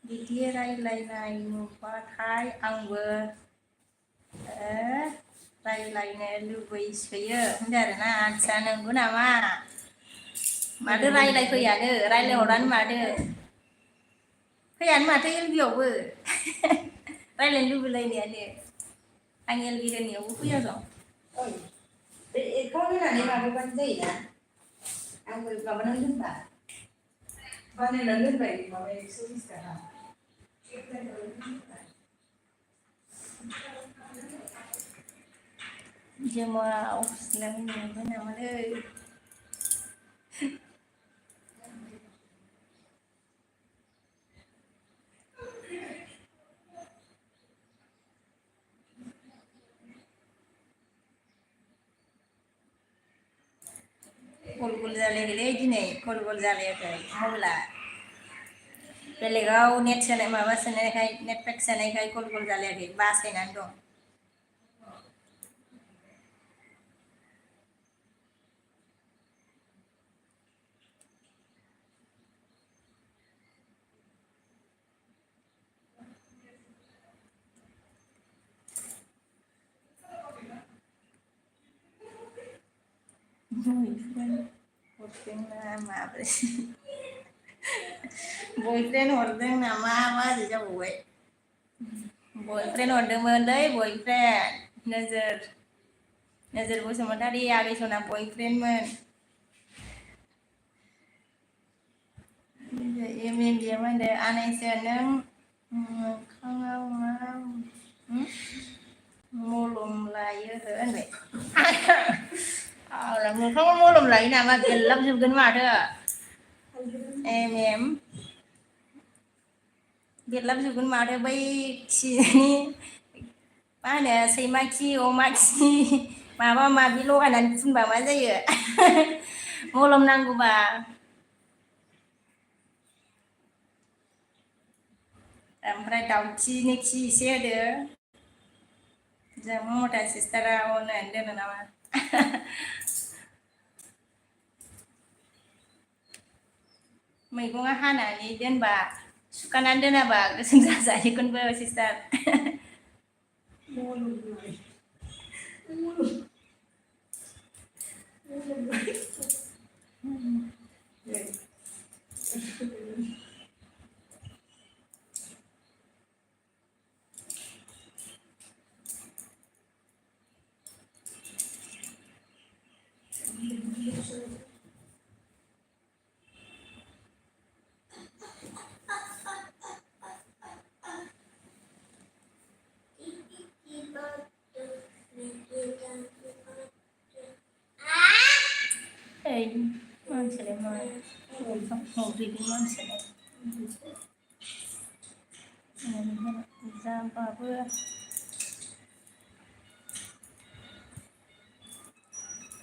बिदि रायलायनाय नुबाथाय आंबो रायलायनो लुबैसोयो होनदों आरोना आदसा नंगौ नामा माथो रायलायफैयानो रायलायहरानो माथो फैयानो माथो एलबियावबो रायलायनो लुबैलायनायानो आं एलबि होनायावबो फैया दं बे एकाउन्ट होनानै माबाबानो जायोना आंबो माबानानै दोनबा बानायनानै दोनबाय माबा 120 थाखा जोमाव सिलांनोबो नामालै गल गल जालायाखैलै दिनै गल गल जालायाखै मबाइला बेलेगाव नेट सोनाय माबा सोनायखाय नेट पेक सोनायखाय गल गल जालायाखै बासायनानै दं बयफ्रेन्ड हरदों नामा मारै जाबावबाय बयफ्रेन्ड हरदोंमोनलै बयफ्रेन्ड नोजोर बसुमतारी आगै सना बयफ्रेन्डमोन एमएमबिया मा होनदों आनैसो नों मोखाङाव मा मलम लायो होनबाय मोखाङाव मलम लायो नामा बेरलाबजोबगोन माथो बेरलाबजोबगोन माथो बै खिनि मा होनो सैमा खि अमा खि माबा माबि लगायनानै फुनबा मा जायो मलम नांगौबा ओमफ्राय दाउखिनि खि एसे होदो जों ममता सिस्टारा अननानै दोनो नामा मैगङा हानानै दोनबा सुखानानै दोनाबा गोसोम जाजायोखौनबो सिस्टार hobbikin manusia जाबाबो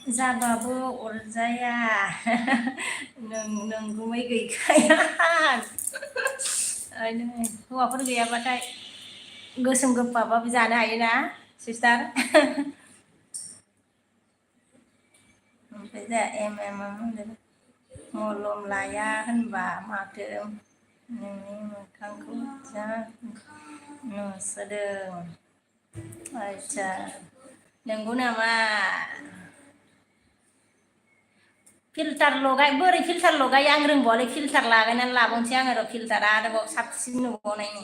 जाबाबो अरजाया नोंगुमै गैखाया हौवाफोर गैयाबाथाय गोसोम गोफाबाबो जानो हायोना सिस्टार ओमफ्राय जोंहा होनदों मलम लाया होनबा माथो नोंनि मोखांखौ जा नुसोदों आच्छा नंगौ नामा फिल्टार लगाय बोरै फिल्टार लगाय आं रोंबावलै फिल्टार लागायनानै लाबावनोसै आङो र' फिल्टारा आरोबाव साबसिन नुबावनायनि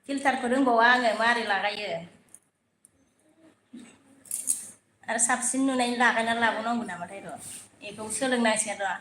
फिल्टारखौ रोंबावा आङो मारै लागायो आरो साबसिन नुनायनि लागायनानै लाबावनांगौ नामाथाय र' बेखौ सोलोंनांसिगोन र'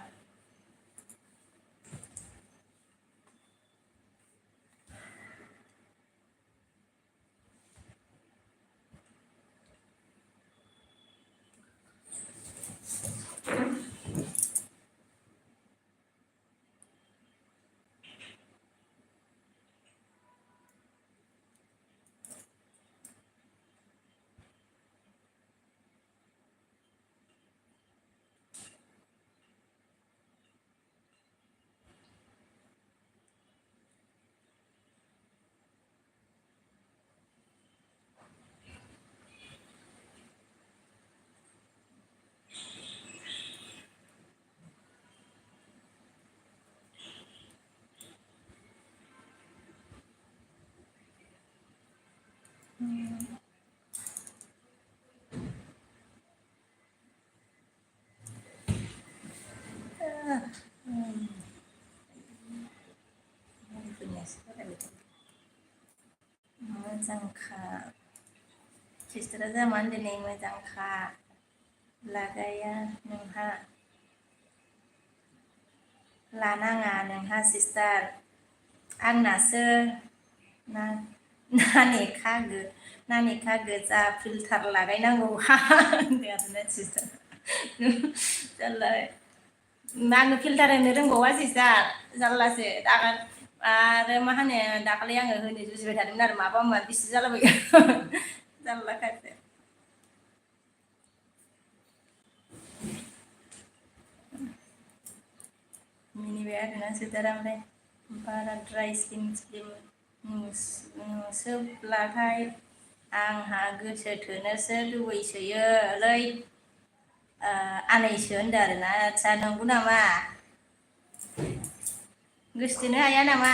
मोजांखा सिस्टारा जामान दिनै मोजांखा लागाया नोंहा लानाङा नोंहा सिस्टार आंनासो नानेखा गोजा फिल्टार लागायनांगौ होनदों आरोना सिस्टार जारलाय आङो फिल्टार होनो रोंबावा सिस्टार जारलासो आरो मा होनो दाखालि आङो होनो जुजिबाय थादोंमोन आरो माबा माबिसो जालाबायो जारलाखासो मिनिबाय आरोना सिस्टारा ओमफ्राय बाराद्राय स्लिम नुसोब्लाथाय आंहा गोसो थोनोसो लुबैसोयोलै आनैसो होनदों आरोना आच्छा नंगौ नामा गोसोथोनो हाया नामा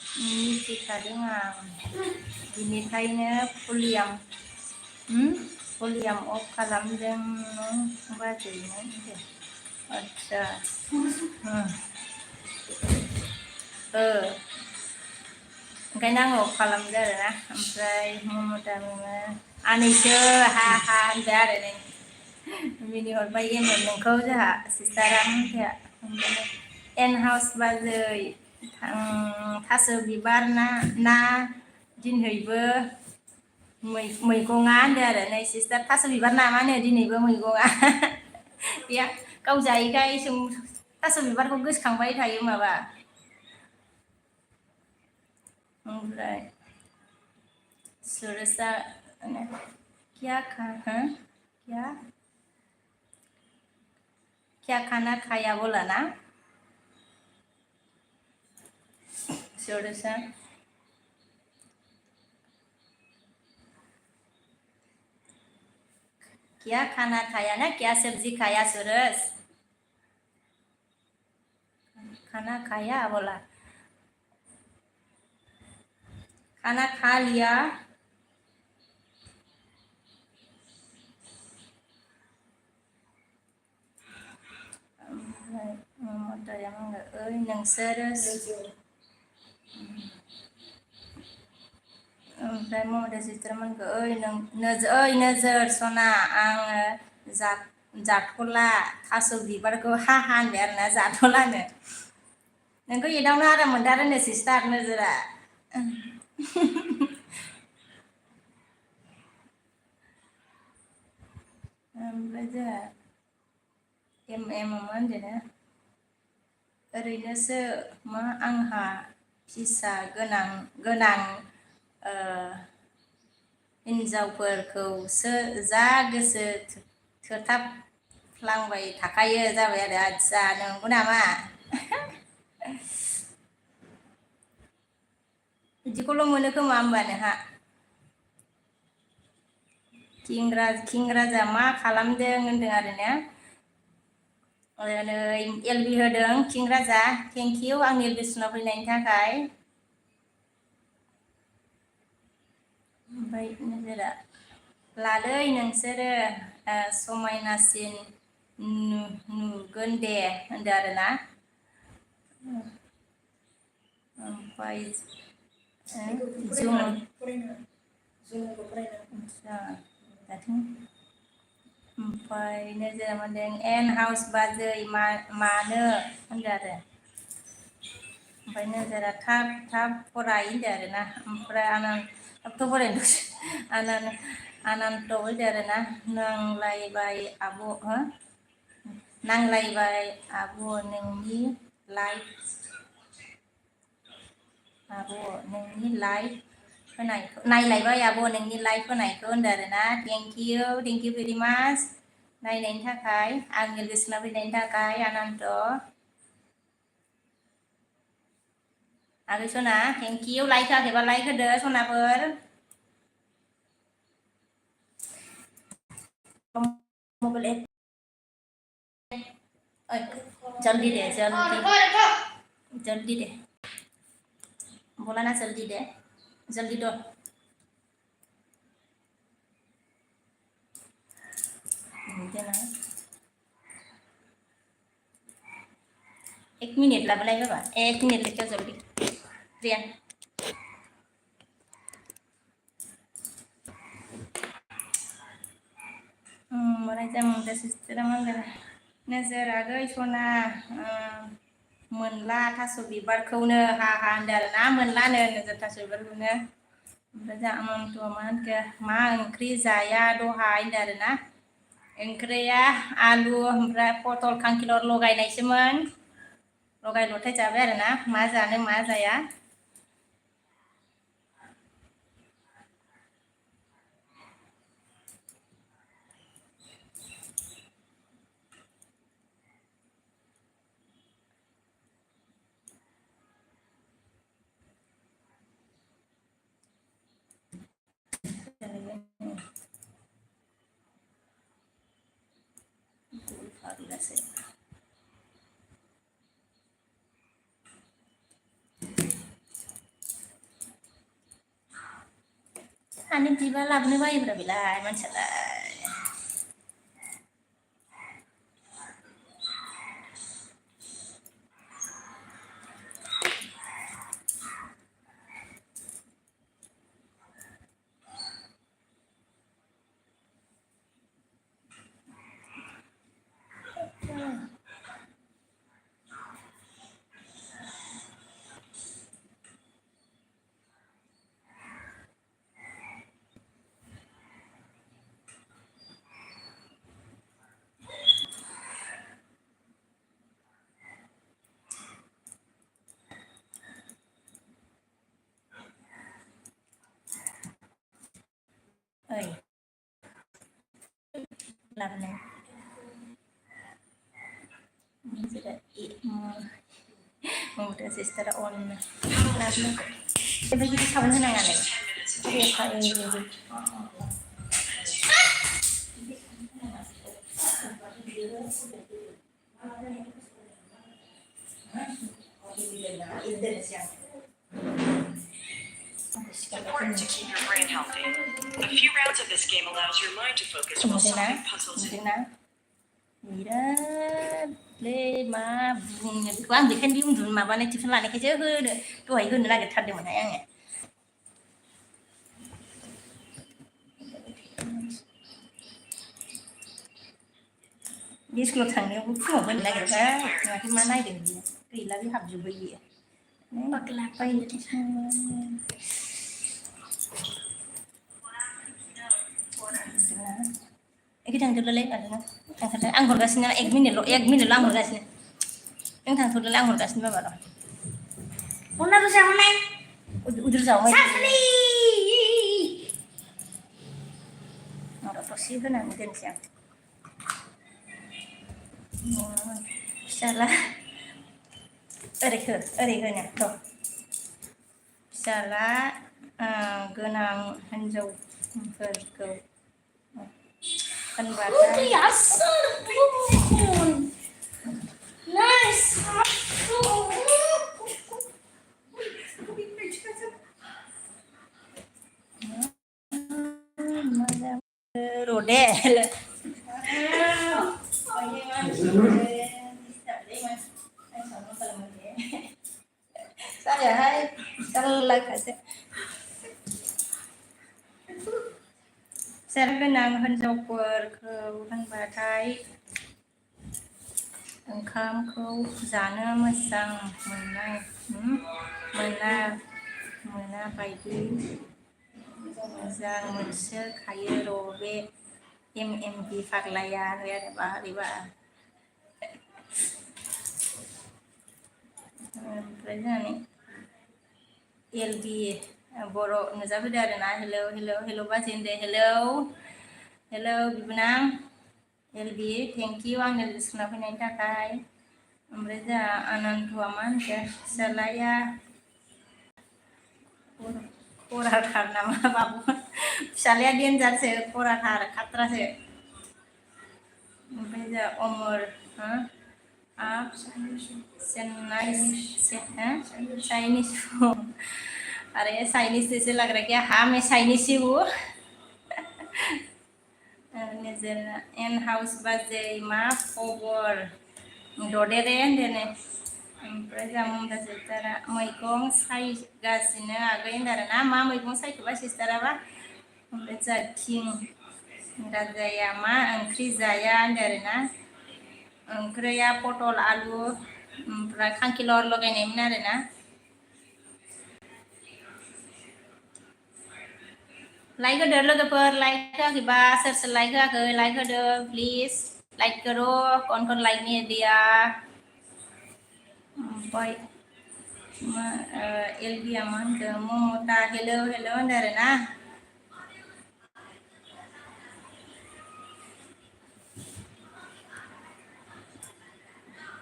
मिथिखादों आं बिनिखायनो भलियाम अफ खालामदों नों बाजैनो आच्छा ओंखायनो आङो अफ खालामदो आरोना ओमफ्राय ममता मेमआ आनैसो हा होनबाय आरो नै मिनिहरबाय एमएम नोंखौ जोंहा सिस्टारा मिथिया एन हाउस बाजै थास' बिबार ना दिनैबो मैगङा होनदों आरो नै सिस्टार थास' बिबार नामानो दिनैबो मैगङा बेया गाव जायैखाय थास' बिबारखौ गोसोखांबाय थायो माबा ओमफ्राय सुरेशा क्या खाना खाया बोला ना सुरेशा क्या खाना खाया ना क्या सब्जी खाया सूरज खाना खाया बोला खाना खा लिया ओमफ्राय ममताया बुंबाय ओइ नोंसोरो ओमफ्राय ममता सिस्टारमोनखौ ओइ नोजोर सना आङो जाथ'ला थास' बिबारखौ हा होनबाय आरोना जाथ'लानो नोंखौ एदावनो आराम मोनथारोनो सिस्टार नोजोरा ओमफ्राय जोंहा मा होनदों ओरैनोसो आंहा फिसा गोनां हिनजावफोरखौसो जा गोसो थोथाबफ्लांबाय थाखायो जाबाय आरो आदसा नंगौ नामा बिदिखौल' मोनो खोमा होमबा नोंहा किं राजा मा खालामदों होनदों आरो ने नै एलबि होदों किं राजा थेंकिउ आंनि एलबिसनाव फैनायनि थाखाय ओमफ्राय नोजोरा लालै नोंसोरो समायनासिन नुगोन दे होनदों आरोना ओमफ्राय ओमफ्राय नोजोरा मोनदों एन हाउस बाजै मानो होनदों आरो ओमफ्राय नोजोरा थाब फराय होनदों आरोना ओमफ्राय थाब फरायनो आनन्द होनदों आरोना नांलायबाय आब' नोंनि लाइफ नायलायबाय आब' नोंनि लाइफ होनायखौ होनदों आरोना थेंकिउ भेरि माच नायनायनि थाखाय आंनि गोसोनाव फैनायनि थाखाय आनन्द आगै सना थेंकिउ लाइक होआखैबा लाइक होदो सनाफोर जल्दी दे बोला ना जल्दी दे जल्दी दो देना 1 मिनिट लाबोलाय बाबा 1 मिनिट लेके जल्दी रियान मरायजा सिस्टारा मंगल नोजोर आगै सना मोनला थास' बिबारखौनो हा होनदों आरो ना मोनलानो नोजोर थास' बिबारखौनो ओमफ्राय जोंहा अनन्त मा होनखो मा ओंख्रि जाया दहाय होनदों आरो ना ओंख्रिया आलु ओमफ्राय पटल खांखिलर लगाय लथाय जाबाय आरो ना मा जानो मा जाया आनो बिबा लाबोनो बायोब्रा बेलाय मानसियालाय ओइ लाबोनो ममता सिस्टारा अन लाबोनो ओमफ्राय बिदि सावन होनाङालाय Important to keep your brain healthy. A few rounds of this game allows your mind to focus while solving puzzles. बिराद मा बुंनो बेखौ आं बेखायनो बे उन्दुनो माबानाय टिउसन लानायखायसो दहाय होनो नागिरथारदोंमोनहाय आङो बे स्कुलाव थांनायावबो फुङाव होनो नागिरबाय माथो मा नायदों बियो गैला बे हाबजोब्बाय बियो बागला Iki थांथ'दोलाय थांथ'दो आं हरगासिनो 1 मिनिटल' आं हरगासिनो नों थांथ'दोलाय आं हरगासिनो बाबा र' Una tuh sama neng. udah जाबाय Sasli. माबा दसे होनानै दोनसै आं फिसाला ओरै होनो र' फिसाला गोनां हिन्जावफोरखौ होनबाथाय Ya ampun. Nice. मोजां र' दे जायाहाय जारलाखासो फिसा गोनां हिन्जावफोरखौ होनबाथाय ओंखामखौ जानो मोजां मोना बायदि मोजां मोनसोखायो र' बे MMB फाग्लाया बोरैबा ओमफ्राय जानानै LB बर' नुजाफैदो आरोना हेलौ बाजै होनदो हेलौ बिबोनां LB थेंक इउ आंनो लिसुना फैनायनि थाखाय ओमफ्राय जोंहा आनन्दआ मा होनखो फिसालाया खराथार नामा बाबु फिसालाया देन्जारसो खराथार खाथ्रासो ओमफ्राय जोंहा अमर आप चाइनीस अरे चाइनीस जैसे लग रहा है क्या हाँ मैं चाइनीस ही हूँ नोजोर एन हाउस बाजै मा खबर ददेरे होनदोनो ओमफ्राय जोंहा मुमता सिस्टारा मैगं सायगासिनो आगै होनदों आरोना मा मैगं सायखोबा सिस्टाराबा ओमफ्राय जोंहा किं राजाया मा ओंख्रि जाया होनदों आरोना ओंख्रिया पटल आलु ओमफ्राय खांखिलर लगायनायमोन आरोना लाइक होदो लोगोफोर लाइक होआखैबा सोर लाइक होआखै लाइक होदो प्लिज लाइक करो कौन लाइक नहीं दिया ओमफ्राय LBया मा होनखो ममता हेलौ होनदों आरोना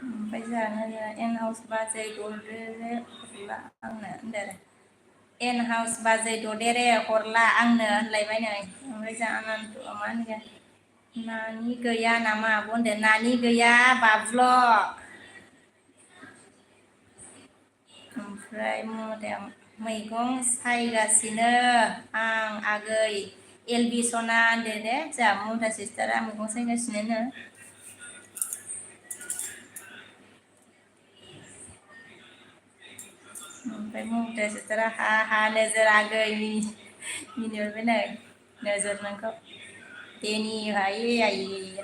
ओमफ्राय जानो एन हाउस बाजै ददेरे हरला आंनो होनदों आरो एन हाउस बाजै ददेरे हरला आंनो होनलायबाय नै ओमफ्राय जोंहा आनन्द मा होनगोन नानि गैया नामा आब' होनदों नानि गैया बाबुल' ओमफ्राय ममताया मैगं सायगासिनो आं आगै LB सना होनदो दे जोंहा ममता सिस्टारा मैगं सायगासिनो ओमफ्राय ममता सिस्टारा हा नोजोर आगै मिनिहरबाय नै नोजोर नोंखौ देनि भाई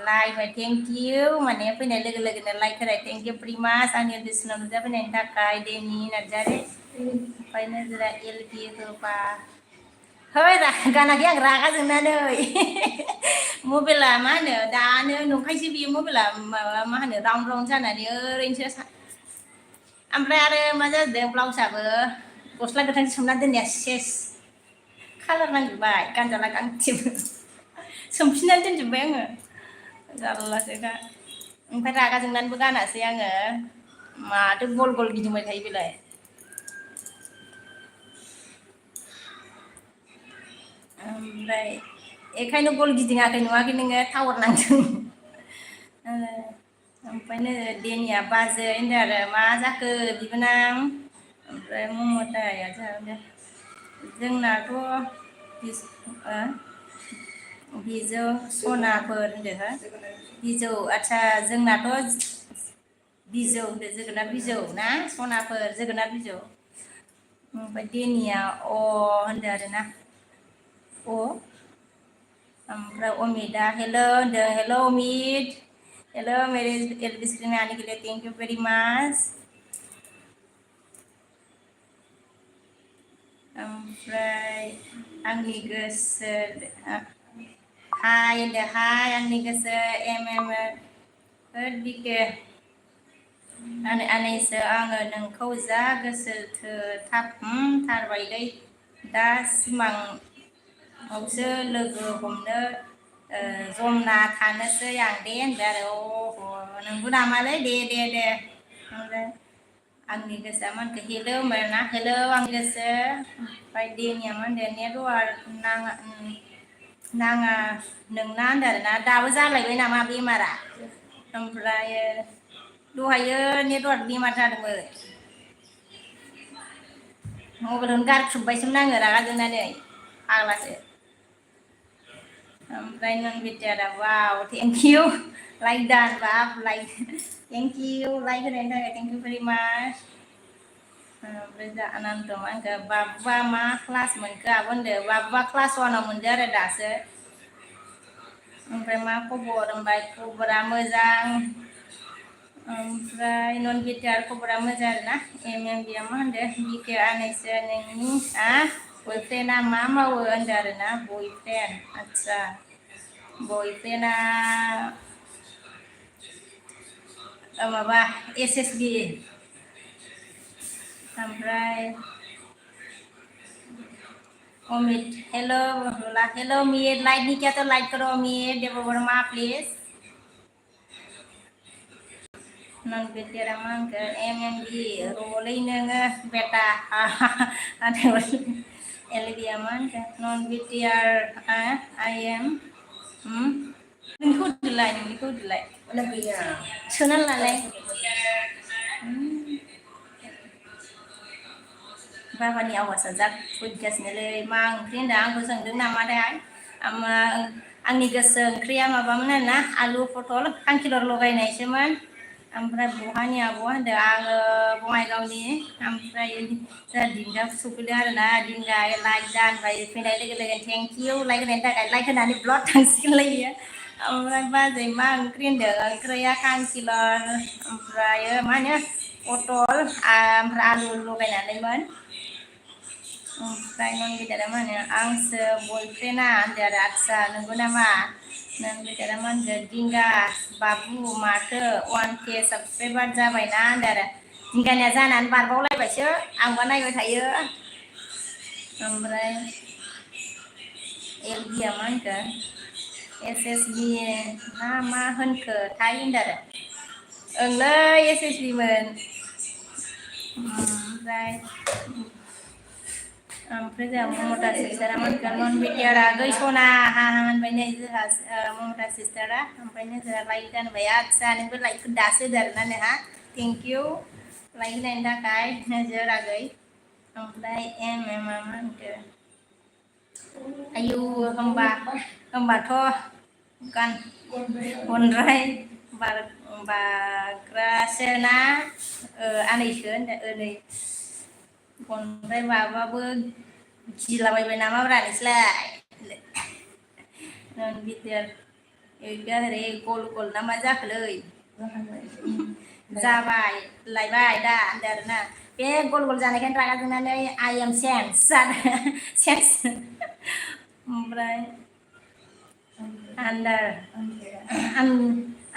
लाइक थेंक इउ माने फैनाय लोगो लोगोनो लाइक होनाय थेंक इउ भेरि माच आंनि डिसनाव नुजाफैनायनि थाखाय देनि नार्जारि ओमफ्राय नोजोरा LB होबा है गानाखै आं रागा जोंनानै मबाइला मा होनो दानो नंखायसो बियो मबाइला माबा मा होनो राउन्ड जानानै ओरैनोसो ओमफ्राय आरो मा जादों ब्लाउसआबो गस्ला गोथां सोमना दोननाया सेस कालार नांजोबबाय गानजाला गांसेबो सोमफिननानै दोनजोब्बाय आङो जारलासोखा ओमफ्राय रागा जोंनानैबो गानासै आङो माथो गल गल गिदिंबाय थायो बेलाय ओमफ्राय बेखायनो गल गिदिङाखै नुवाखै नोङो टावार नांदों ओमफ्रायनो देनिया बाजै होनदों आरो मा जाखो बिबोनां ओमफ्राय ममताया जोंनाथ' बिजौ सनाफोर होनदो हो बिजौ आदसा जोंनाथ' बिजौ होनदो जोगोनार बिजौ ना सनाफोर जोगोनार बिजौ ओमफ्राय देनिया होनदो आरोना ओमफ्राय अमितआ हेल' होनदों हेल' अमित हेल' मेरे LB स्क्रीन में आने के लिए थैंक यू वेरी मच ओमफ्राय आंनि गोसो Hi in the hi आंनि गोसो बिके आनैसो आङो नोंखौ जा गोसोथाबथारबायलै दा सिमाङावसो लोगो हमनो जमना थानोसै आं दे होनबाय आरो अह नंगौ नामालै दे ओमफ्राय आंनि गोसोआ मा होनखो हेलौ होनबाय ना हेलौ आंनि गोसो ओमफ्राय देनिया मा होनदों नेटवार्क नाङा नोंना होनदों आरो ना दाबो जालायबाय नामा बेमारा ओमफ्राय दहायो नेटवार्क बेमार जादोंमोन मबाइलखौनो गारख्रुबबायसोमोन आङो रागा जोंनानै फाग्लासो ओमफ्राय नन बिटिआरआ वाव थेंक इउ लाइक डान बाब लाइक थेंक इउ लाइक होनायनि थाखाय थेंक इउ भेरि माच ओमफ्राय जा आनन्द मा होनखो बाबुआ मा क्लास मोनखो आब' होनदो बाबुआ क्लास 1आव मोनदो आरो दासो ओमफ्राय मा खबर होनबाय खबरा मोजां ओमफ्राय नन बिटिआर खबरा मोजां आरोना बिया मा होनदो बिके आनैसो नोंनि बयफ्रेन्डआ मा मावो होनदो आरोना बयफ्रेन्ड आदसा बयफ्रेन्डआ माबा SSB ओमफ्राय अमित हेलो मीर लाइक नहीं किया तो लाइक करो मीर देव वर्मा प्लीज नन बिटिआर मा होनखो MMB रलै नोङो बेटा एलबिया मा होनखो नन बिटिआर I am नोंनिखौ होदोलाय सोना लालाय बाबानि आवाजआ जा फैगासिनोलै मा ओंख्रि होनदों आंखौ सोंदों नामाथाय आंनि गोसो ओंख्रिया माबामोन आरोना आलु पटल खांखिलर लगायनायसोमोन ओमफ्राय बहानि आब' होनदों आङो बङाइगावनि ओमफ्राय जोंहा दिंगा सफैदों आरोना दिंगा लाइक दानबाय फैनाय लोगो लोगो थेंक इउ लाइक होनायनि थाखाय लाइक होनानै ब्लड थांसिगोनलाय बियो ओमफ्राय बाजै मा ओंख्रि होनदों ओंख्रिया खांखिलर ओमफ्राय मा होनो पटल ओमफ्राय आलु लगायनानैमोन ओमफ्राय नन बिटिआरआ मा होनो आंसो बयफ्रेन्डआ होनदो आरो आदसा नंगौ नामा नन बिटिआरआ मा होनदो दिंगा बाबु माथो 1K साबसक्राइबार जाबायना होनदो आरो दिंगानिया जानानै बारबावलायबायसो आंबा नायबाय थायो ओमफ्राय एलबिया मा होनखो SSB मा होनखो थाय होनदो आरो ओंलै SSB मोन ओमफ्राय जोंहा ममता सिस्टारा मोनखो नन बिटिआरआ गैसना होनबाय नै जोंहा ममता सिस्टारा ओमफ्राय जोंहा लाइक गानबाय आदसा नोंबो लाइकखौ दासो होदो आरोना नोंहा थेंक इउ लाइक होनायनि थाखाय नोजोर आगै ओमफ्राय मा होनखो आयु होमबाथ' गान बनद्राय बाग्रासोना आनैसो होनदो ओनै बनद्राय बाबाबो गिलाबायबाय नामाब्रा नोंसोरलाय नन बिटिआर ओरै गल गल ना मा जाखोलै जाबाय लायबाय दा होनदो आरोना बे गल गल जानायखायनो रागा जोंनानै I am सेन्स ओमफ्राय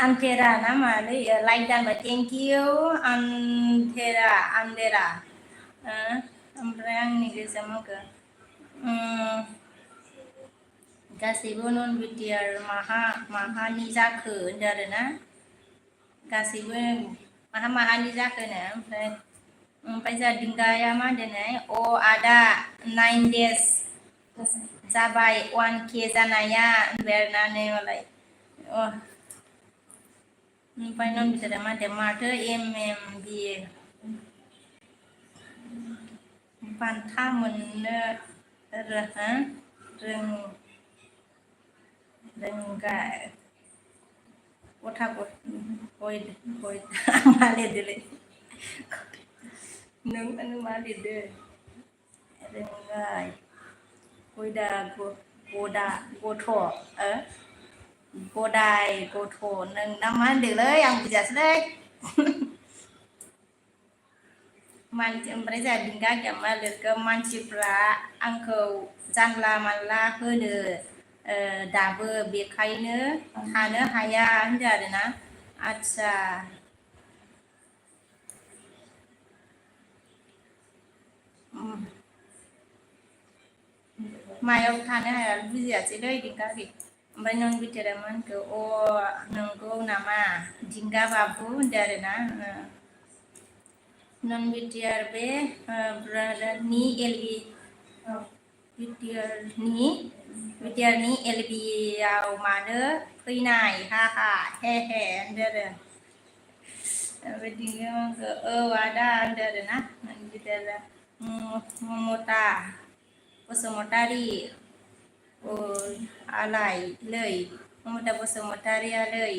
आन्थेरा ना मालै लाइक दानबाय थेंक इउ आन्थेरा ओमफ्राय आंनि गोसोआ मावखो गासैबो नन बिटिआर माहानि जाखो होनदो आरोना गासैबो माहानि जाखोनो ओमफ्राय जोंहा दिंगाया मा होनदों आदा 9 days जाबाय 1K जानाया होनबाय आरोना नै मालाय ओमफ्राय नन बिटिआरआ मा होनदों माथो MMB बान्था मोननो रोंगा गथा मा लिरदोलै नों मा लिरदो रोंगाय गदाय गथ' नों ना मा होनदोंलै आं बुजियासैलै ओमफ्राय जोंहा दिंगा मा लिरखो मानसिफ्रा आंखौ जानला मानला होनो दाबो बेखायनो थानो हाया होनदों आरोना आदसा मायाव थानो हाया बुजियासैलै दिंगाखै ओमफ्राय नन बिटिआरा मा होनखो नंगौ नामा दिंगा बाबु होनदों आरोना नन बिटिआर बे ब्रादारनि एलबि बिटिआरनि एलबिआव मानो फैनाय हा हे होनदों आरो ओमफ्राय दिंगाया औ आदा होनदों आरोना नन बिटिआरा ममता बसुमतारी आलायलै ममता बसुमतारियालै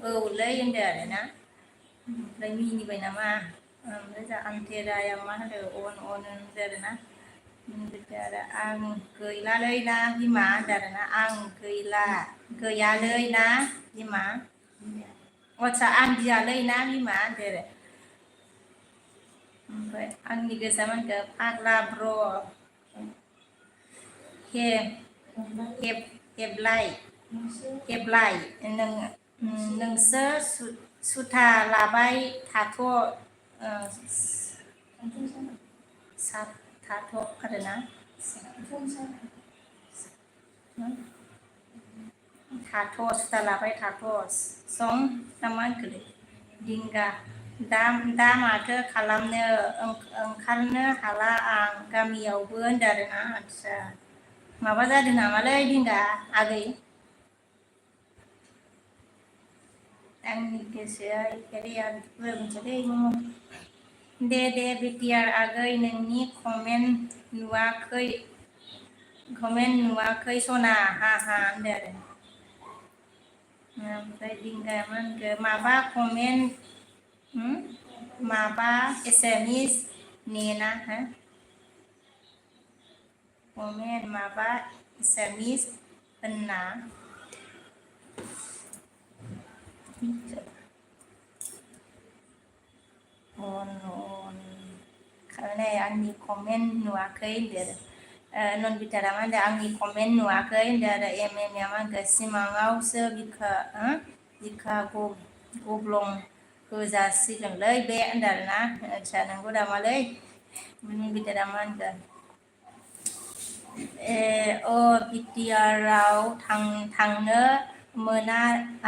औलै होनदों आरोना ओमफ्राय मिनिबाय नामा ओमफ्राय जा आन्थेराया मा होनदों अन होनदों आरोना आरो आं गैलालै ना बिमा होनदों आरोना आं गैयालै ना बिमा आदसा आं गियालै ना बिमा होनदों आरो ओमफ्राय आंनि गोसोआ मा होनखो फाग्ला ब्र हेबलाय नोंसोर सुथा लाबाय थाथ' आरोना सुथा लाबाय थाथ' सं ना मा होनखोलै दिंगा दा माथो खालामनो ओंखारनो हाला आं गामियावबो होनदों आरोना आदसा माबा जादों नामालै दिंगा आगै आंनि गोसोआ दे बिटिआर आगै नोंनि कमेन्ट नुवाखै सना हा होनदों आरो ओमफ्राय दिंगाया मा होनखो माबा कमेन्ट माबा एसामिस नेना कमेन्ट माबा एसामिस होनना आंनि कमेन्ट नुवाखै होनदों नन बिटिआरा मा होनदों आंनि कमेन्ट नुवाखै होनदों आरो एमआ मा होनखो सिमाङावसो बिखा गब्लं होजासिगोनलै बे होनदों आरोना आदसा नंगौ नामालै नन बिटिआरा मा होनखो बिटिआराव थांनो मोना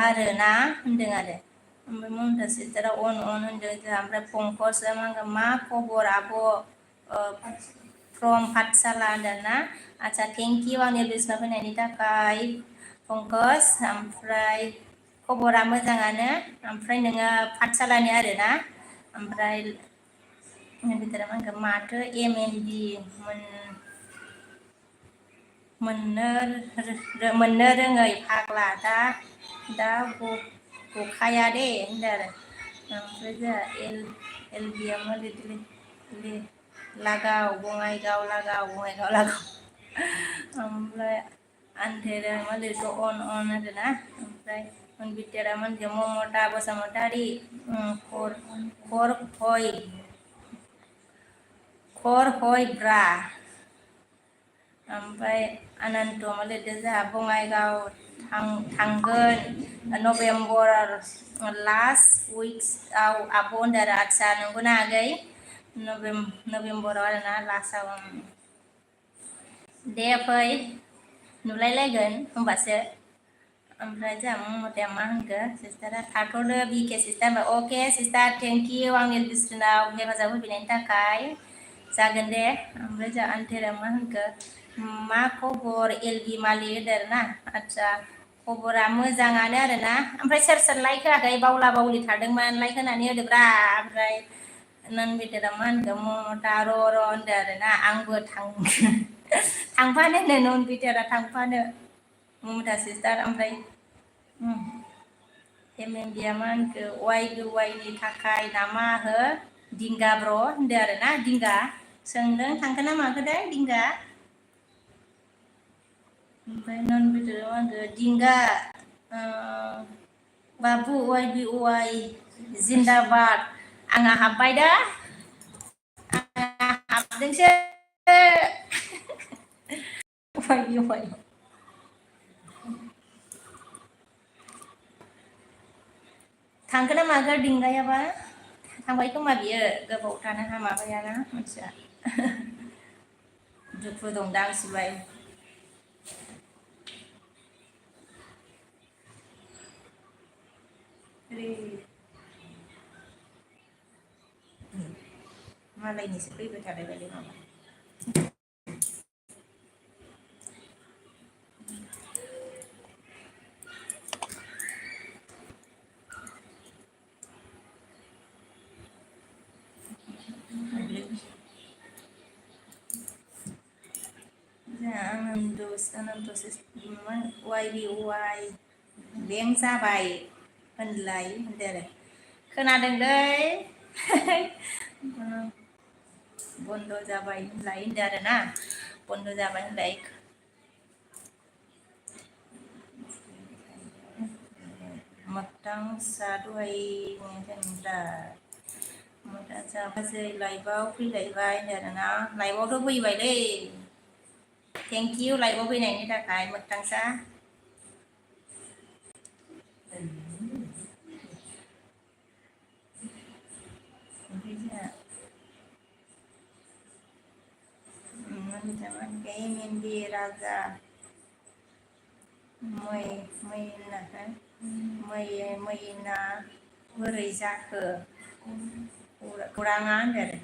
आरोना होनदों आरो ओमफ्राय ममता सिस्टारा अन होनदों जोंहा ओमफ्राय पंकजआ मा होनगोन मा खबर आब' फ्रम पाठसाला होनदों ना आदसा थेंक इउ आंनि लिस्टआव फैनायनि थाखाय पंकज ओमफ्राय खबरा मोजाङानो ओमफ्राय नोङो पाठसालानि आरोना ओमफ्राय बिथोरा मा होनगोन माथो MND मोननो रोङै फाग्ला दा गखाया दे होनदों आरो ओमफ्राय जोंहा एलबिया मा लिरदोंलै लागाव बङाइगाव लागाव ओमफ्राय आन्थेरा मा लिरखो अन आरोना ओमफ्राय बिटिआरा मा होनखो ममता बसुमतारी खर हय ब्रा ओमफ्राय आनन्द मा लिरदों जोंहा बङाइगाव थांगोन नभेम्बर लास्ट उइक्सआव आब' होनदों आरो आदसा नंगौना आगै नभेम्बराव आरोना लास्टआव दे फै नुलायलायगोन होमबासो ओमफ्राय जोंहा ममताया मा होनखो सिस्टारा थाथ'दो बिके sister okay sister thank you आंनि बिस्टुनाव हेफाजाब होफैनायनि थाखाय जागोन दे ओमफ्राय जोंहा आन्थेरा मा होनखो मा खबर एलबि मालि होदों आरोना आदसा खबरा मोजाङानो आरोना ओमफ्राय सोर लाइक होआखै बावली थादोंमोन लाइक होनानै होदोब्रा ओमफ्राय नन बिटिआरा मा होनखो ममता र' होनदों आरोना आंबो थांफानो नन बिटिआरा थांफानो ममता सिस्टार ओमफ्राय MNDया मा होनखो वाइनि थाखाय नामा हो दिंगा ब्र होनदों आरोना दिंगा सोंदों थांखो ना माखोथाय दिंगा ओमफ्राय नन बिटिआरा मा होनखो दिंगा बाबु YBY जिन्दाबाद आंहा हाबबाय दा हाबदोंसो YBY थांगोन ना मागोन दिंगायाबा थांबाय खोमा बियो गोबाव थानो हामाबायाना मानसिया दुखु दंदां सिबाय मालायनिसो फैबाय थालायबायलै माबा YBY बेंक जाबाय होनलाय होनदो आरो खोनादोंलै बन्द जाबाय होनलाय होनदो आरो ना बन्द जाबाय होनलाय मोगथां सा दहाय होनब्रा मोगथां सा बाजै लाइभआव फैलायबाय होनदो आरो ना लाइभआवथ' फैबायलै थेंक इउ लाइभआव फैनायनि थाखाय मोगथांसा मेहंदी राजा मैना बोरै जाखो खौराङा होनदो आरो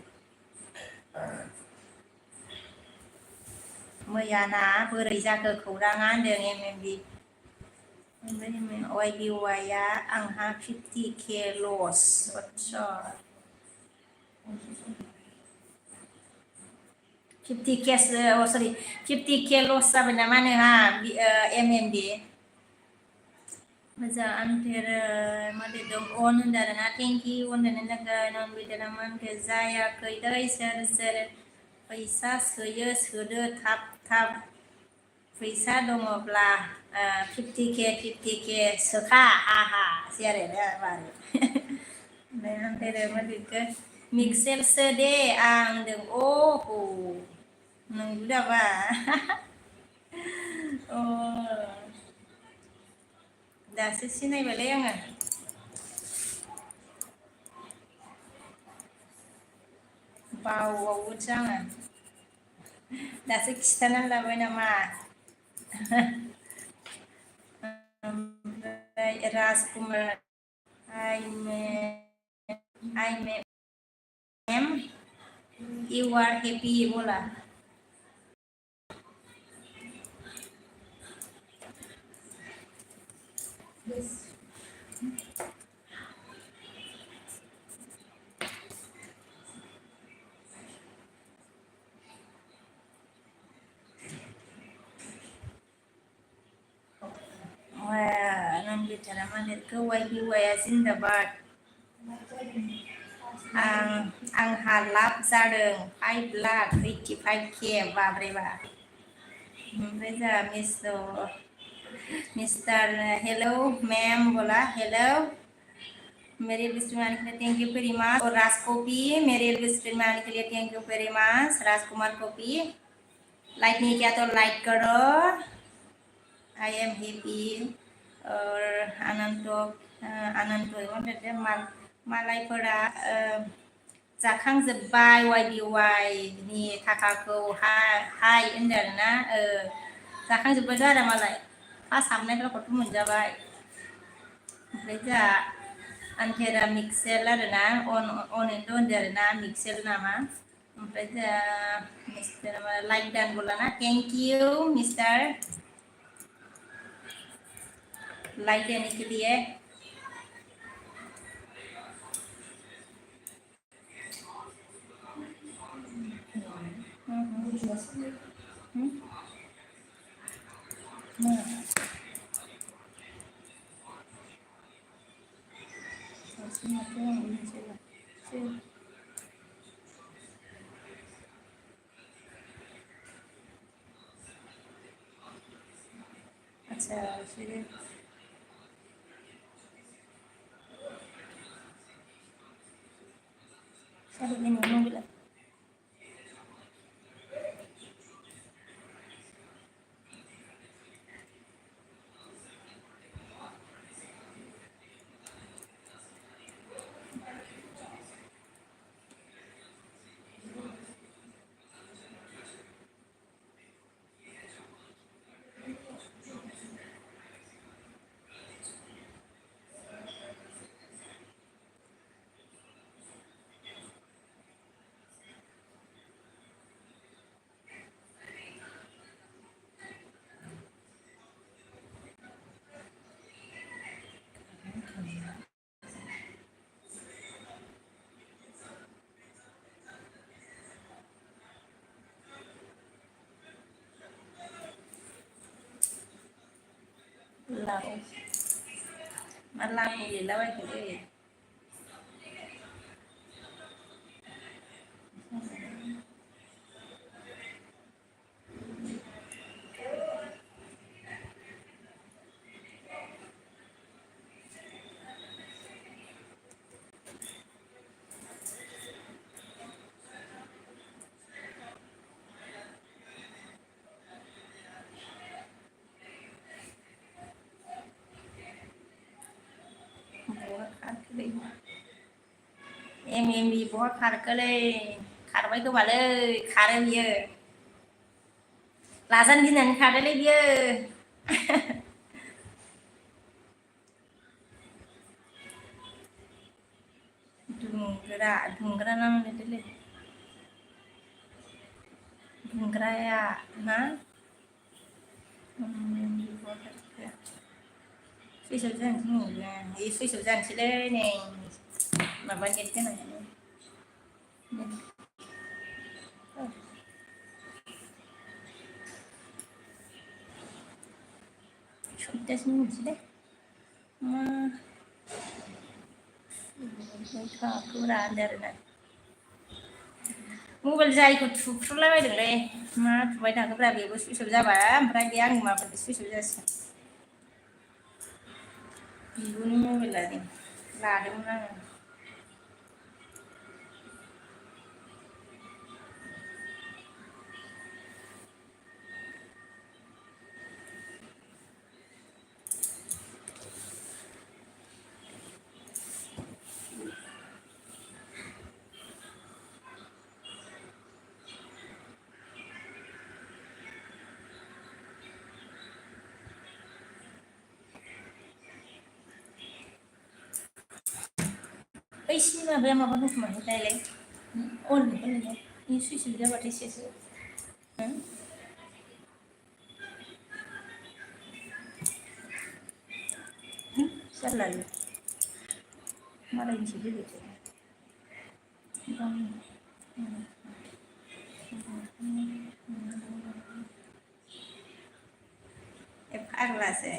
मैयाना बोरै जाखो खौराङा होनदों MMB YBY आ आंहा 50K लस आतसा 50K लस जाबाय नामा नोंहा MMB मोजां आंथेर मा लिरदों अन होनदों आरो ना थेंक इउ होनदों लोगो नन बिदानामोन जायाखै दै सोर फैसा सोयो सोदो थाब थाब फैसा दङब्ला 50K सोखा हा सै आरो बारो ओमफ्राय आंथेर मा लिरखो मिक्सेलसो दे आं होनदों अह नंगौ दाबा अ दासो सिनायबायलै आङो बावबावोसो आङो दासो खिथानानै लाबाय नामा ओमफ्राय राजकुमार I am you are happy बोला नन बिचारा मालिरखौ YBY आ जिन्दाबाद आंहा लाब जादों 5,85K बाब्रेबा ओमफ्राय जोंहा मिस्टार हेलो मैम बोला हेलो मेरे लिस्ट में आने के लिए थैंक यू वेरी मच और राज कॉपी मेरे लिस्ट में आने के लिए thank you very much Rajkumar copy like नहीं किया तो लाइक करो आई एम हैप्पी और आनंद मालायफोरा जाखांजोब्बाय YBY नि थाखाखौ हाय होनदों आरोना जाखांजोब्बायथ' आरो मालाय फार्स्ट हाबनायफोरखौथ' मोनजाबाय ओमफ्राय जोंहा आन्थेरा मिक्सेल आरोना अनेन्ट' होनदों आरोना मिक्सेल नामा ओमफ्राय जोंहा मिस्टार लाइक दान बोलाना थेंक इउ मिस्टार लाइक देने के लिए अच्छा फिर ini mau bilang लाव मा लावखौ लिरलाबायखो बहा खारखोलै एम बहा खारखोलै खारबाय खोमालै खारो बियो लाजानो गिनानै खारोलै बियो दुंग्रा ना मोनदोलै दुंग्राया ना सुइसअफ जानोसै नंलिया सुइसअफ जानोसैलै नै माबा नेट गोनाङानो सप्तासेनि मोनसैलै मा थाखोब्रा होनदो आरोना मबाइल जायखौ थुफ्रुलाबायदोंलै मा थुबाय थाखोब्रा बेबो सुइसअफ जाबा ओमफ्राय बे आंनि माबायाबो सुइसअफ जासिगोन बिब'नि मबाइलानो लादोंमोन आङो बैसिनि माबाया माबा दंखोमालै अन बे सुइसअफ जाबाथाय सेसो जारलालै मालायनिसो फैबायसो फाग्लासो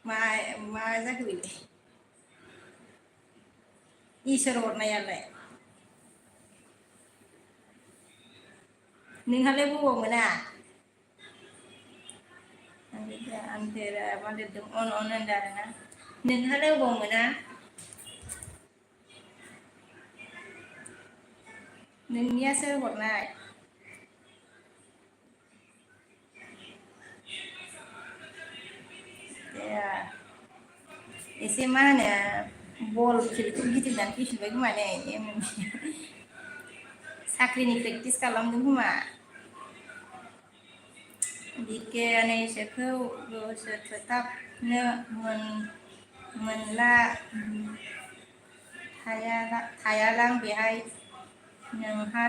मा जाखो बेलाय इसोर अरनायालाय नोंहालाय बबाव मोना मा लिरदों अन होनदों आरोना नोंहालाय बबाव मोना नोंनिया सोर हरनाय एसे मा होनो बल फिल्डखौ गिदिंनानै फैफिनबाय खोमा नै साख्रिनि प्रेक्टिस खालामदों खोमा बिगियानैसोखौ गोसोथोथाबनो मोनला थायालां बेहाय नोंहा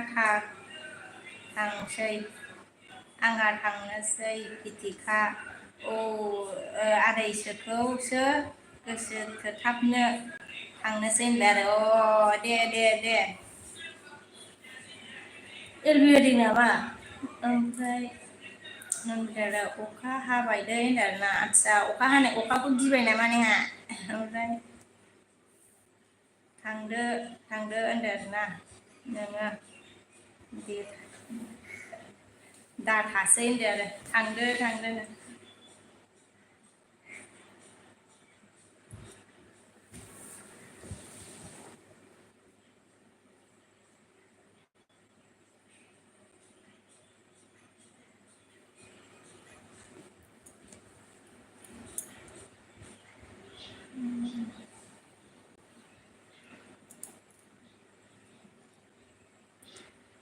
थांसै आंहा थांनोसै बिदिखा आदैसोखौसो गोसोथोथाबनो थांनोसै होनबाय आरो दे एलबि वेडिं नामा ओमफ्राय अखा हाबाय दै होनदों आरोना आदसा अखाखौ गिबाय नामा नोंहा ओमफ्राय थांदो होनदो आरोना नोङो दा थासै होनदो आरो थांदो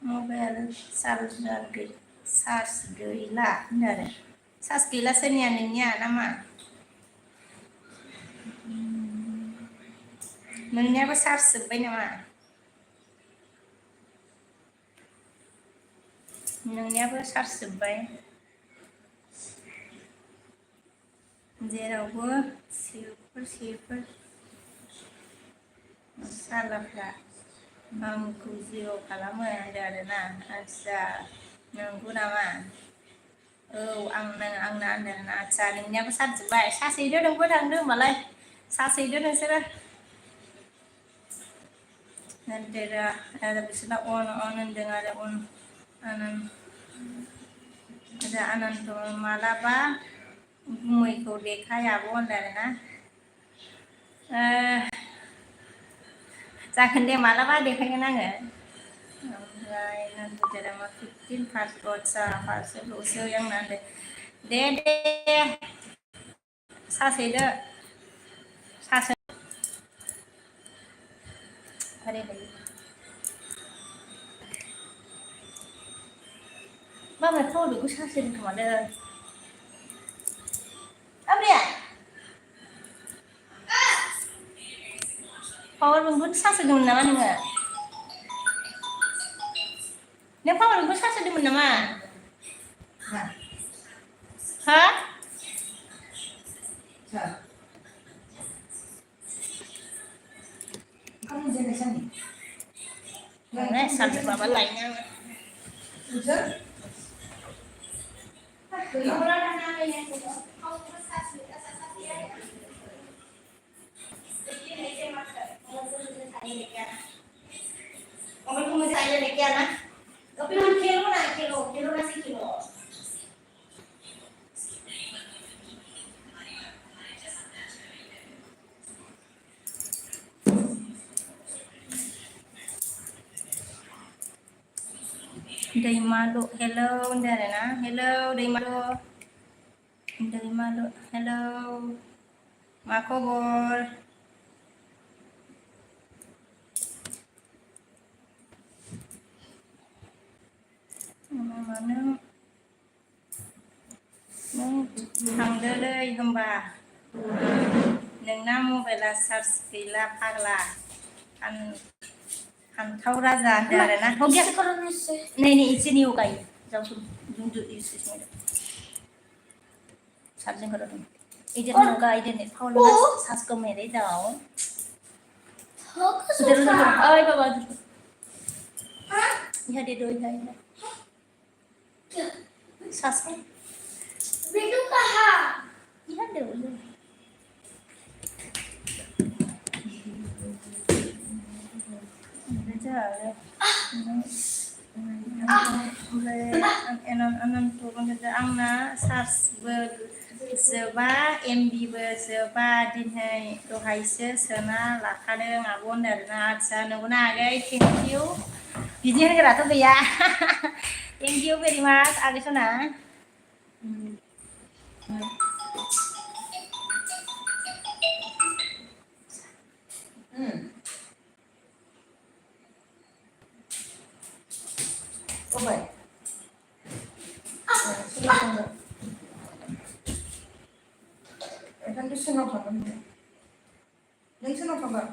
मबाइल चार्ज गैला होनदों आरो चार्ज गैला सोरनिया नोंनिया नामा नोंनियाबो चार्ज जोब्बाय नामा नोंनियाबो चार्ज जोब्बाय जेरावबो सेफोर सालाफ्रा आंखौ जिर' खालामो होनदों आरोना आदसा नंगौ नामा आंना होनदों आदसा नोंनियाबो सारजोब्बाय सासेजों नोंबो थांदो होमबालाय सासेजों नोंसोरो बिसोरना अन होनदों आरो आनन्द मालाबा गुमैखौ देखाय आब' होनदों आरोना जागोन दे मालाबा देखायगोन आङो ओमफ्राय धोरोमा 15 फार्स्टल'सो आंना होनदों दे सासेदो सासे ओरैबायदि माबा थावदोखौ सासे दोनखोमादों आब्रिया पावार बेंकखौ सार्ज होदोंमोन नामा नोङो नों पावार बेंकखौ सार्ज होदोंमोन नामा हा सार्ज माबा लायनो दैमालु हेलौ होनदों आरोना हेलौ दैमालु हेलौ मा खबर नों थांदोलै होमबा नोंना मबाइला चार्ज गैला फाग्ला फान्थाव राजा होनदों आरोना हो गया नहीं इससे नहीं होगा ये जाओ तुम इसमें चार्जिंग करो तुम इधर नहीं होगा इधर नहीं फोन में चार्ज को मेरे जाओ उधर ओए बाबा यहाँ दे दो इधर चार्ज बिटू कहाँ यहाँ दे उधर आंना चार्जबो जोबा एमबिबो जोबा दिनै दहायसो सोना लाखादों आब' होनदों आरोना आदसा नंगौना आगै थेंकिउ बिदि होनग्राथ' गैया थेंकिउ भेरि माच आगै सना सोनाव थांगोन नों सोनाव थांगोन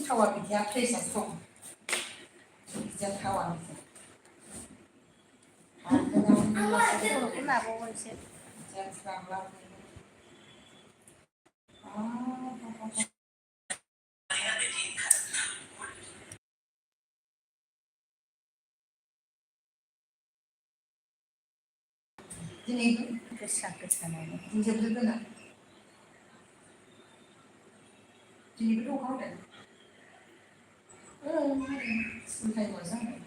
थावा बिदिया फ्रेसासो दं बिदिया थावा खर'खौ लाबावबायसो दिनै गोसा नायनो दिनजोबजोबदों दिनैबो अखा हादों स्कुल टाइमाव जाबाय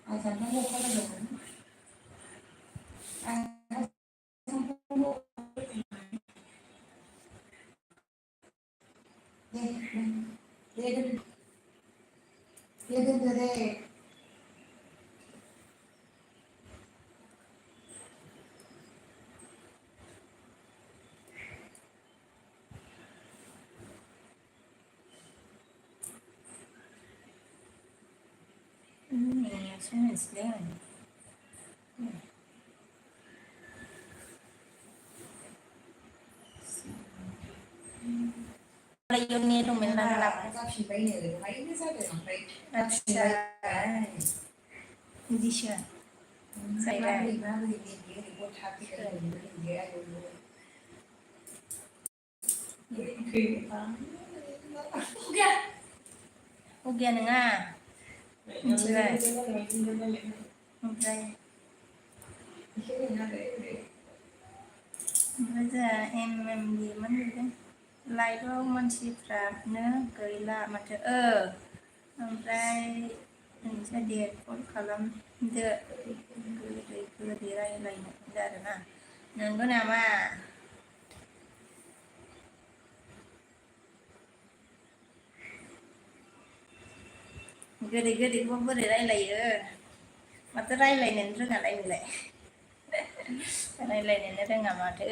आं सानफ्रामबो अखा हादोंमोन दे इयुननि दंमोन ना जाफिनबायनो दहायनो जादों ओमफ्राय आदसा बिदिसो Ugia nङा मिथिबाय ओमफ्राय जोंहा MMD मान लिरदों लाइफआव मानसिफ्रानो गैला माथो ओमफ्राय नोंसोर देट कल खालामदो गोदै रायलायनो आरोना नंगौ नामा गोदैखौ बोरै रायलायो माथो रायलायनोनो रोङालाय नोंलाय रायलायनोनो रोङा माथो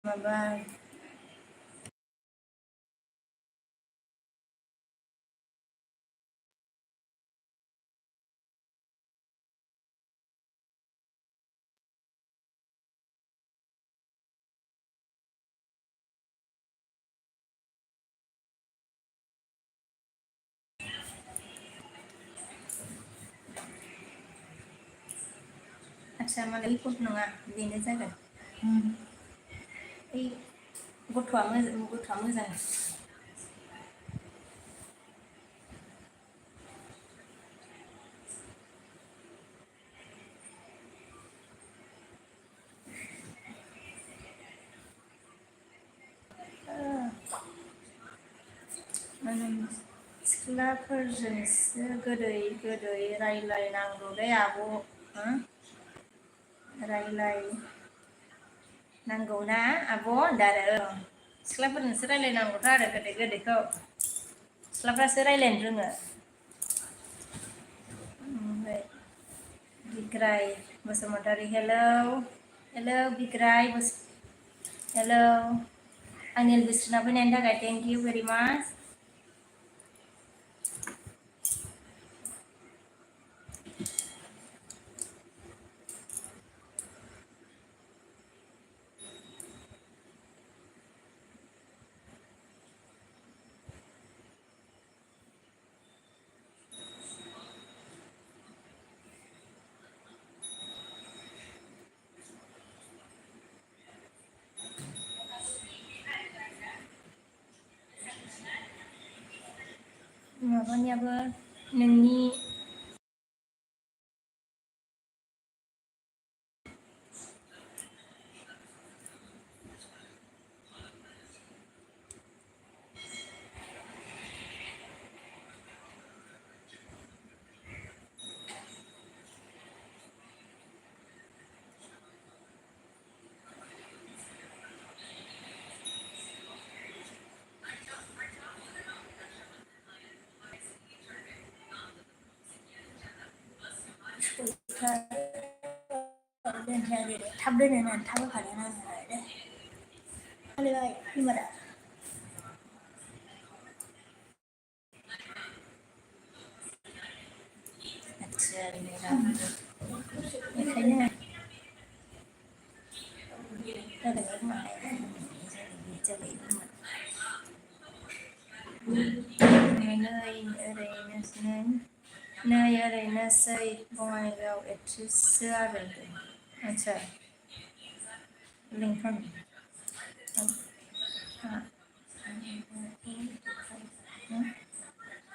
माबा आदसा मालाय गथ' नङा बेनो जागोन ओइ गथ'आ मोजां सिख्लाफोरजोंसो गोदै रायलायनांगौलै आब' रायलाय नांगौ ना आब' होनदों आरो सिख्लाफोरजोंसो रायलायनांगौथ' आरो गोदैखौ सिख्लाफ्रासो रायलायनो रोङो ओमफ्राय बिग्राय बसुमतारी हेलौ बिग्राय हेलौ आंनि एलबिस्ट्रिनाव फैनायनि थाखाय थेंक इउ भेरि माच माबानियाबो नोंनि थाब दोनो होननानै थाब होखादों आङो दे फालिबाय बिमारा बेखायनो नै ओरैनोसै बङाइगाव एक्ट्रिससो आरो आदसा लिंथन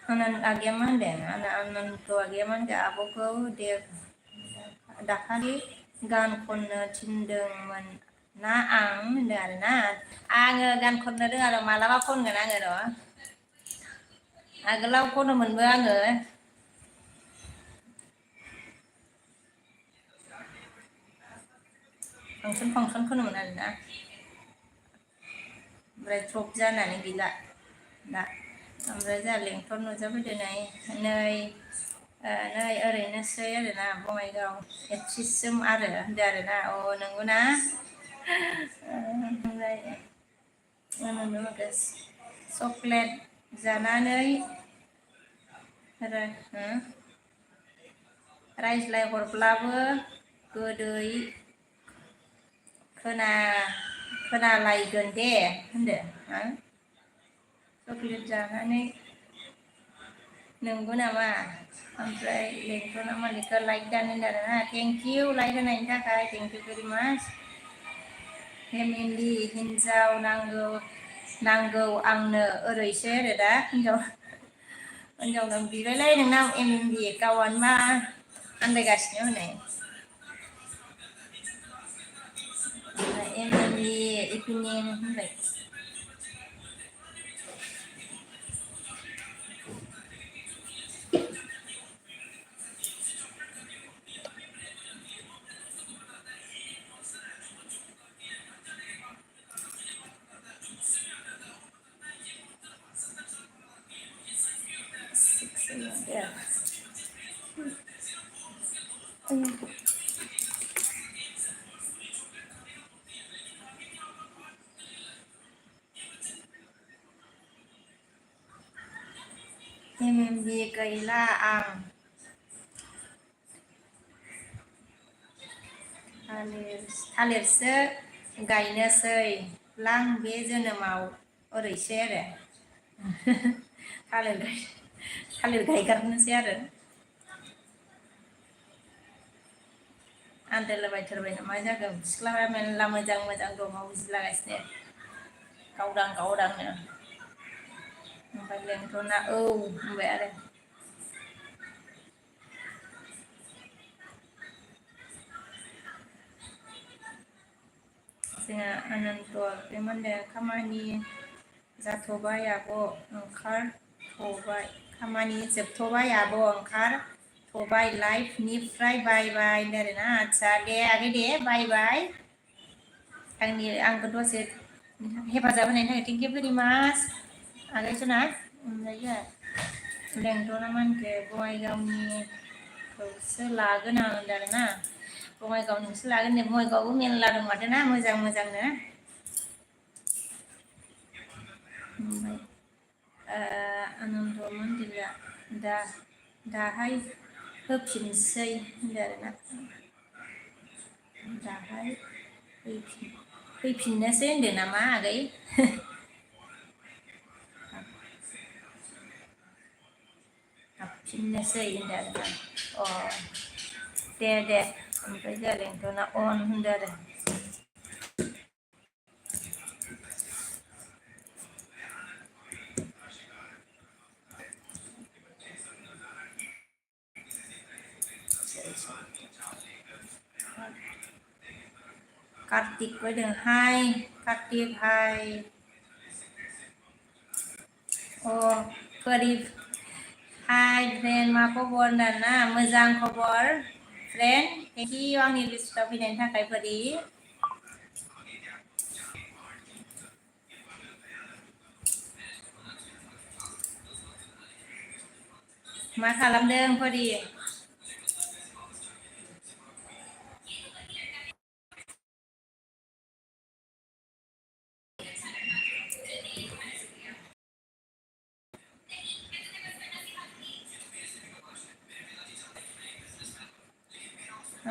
आनन्द आगैया मा होनदों आनन्दखौ आगैया मा होनदों आब'खौ दाखालि गान खननो थिनदोंमोन ना आं होनदों आरोना आङो गान खननो रोङा र' मालाबा खनगोन आङो र' आगोलाव खनोमोनबो आङो फांसन खनोमोन आरोना ओमफ्राय द्रप जानानै गैला दा ओमफ्राय जोंहा लेंथन नुजाफैदो नै ओरैनोसै आरोना बङाइगाव एक्ट्रिससो आरो होनदों आरोना अ नंगौना ओमफ्राय चक्लेट जानानै रायज्लायहरब्लाबो गोदै खोनालायगोन दे होनदो चक्लेट जानानै नंगौ नामा ओमफ्राय लेंथ'ना मालिकआ लाइक दान होनदों आरोना थेंक इउ लाइक होनायनि थाखाय थेंक इउ भेरि माच फेमिलि हिन्जाव नांगौ आंनो ओरैसो आरो दा हिन्जावनो बिबायलाय नोंनाव एमएमबि गावानो मा आन्दायगासिनो हनै एमएमबि इभिनिं होनबाय एमएमबि गैला आं थालिरसो गायनोसै लां बे जोनोमाव ओरैसो आरो थालिर गायगारनोसै आरो आन्दायलाबायथारबाय नामा जागोन सिख्लाफ्रा मेरला मोजां दङ बुजिलागासिनो गावदांनो ओमफ्राय लेंथ'ना औ होनबाय आरो जोंहा अनन्त बे मोनदों खामानि जाथ'बाय आब' ओंखारथ'बाय खामानि जोबथ'बाय आब' ओंखारथ'बाय लाइफनिफ्राय बाय बाय आरोना आदसा दे आगै दे बाय बाय आंखौ दसे हेफाजाब होनायनि थाखाय थेंक इउ भेरि माच आगै सना ओमफ्रायो लेंथ'ना मानखौ बङाइगावनिखौसो लागोन आं होनदों आरोना बङाइगावनिखौसो लागोन दे बङाइगावआवबो मेरला दं माथो ना मोजांनो अनन्त मन्दिरा दाहाय होफिनसै होनदों आरोना दाहाय फैफिननोसै होनदों नामा आगै हाबफिननोसै होनदों आरोना दे ओमफ्राय जोंहा लेंथ'ना अन होनदों आरो कार्तिक फैदों हाय कार्तिक हाय फोरि हाय फ्रेन्ड मा खबर होनदाना मोजां खबर फ्रेन्ड थेंक इउ आंनि लिस्टआव फैनायनि थाखाय फोरि मा खालामदों फोरि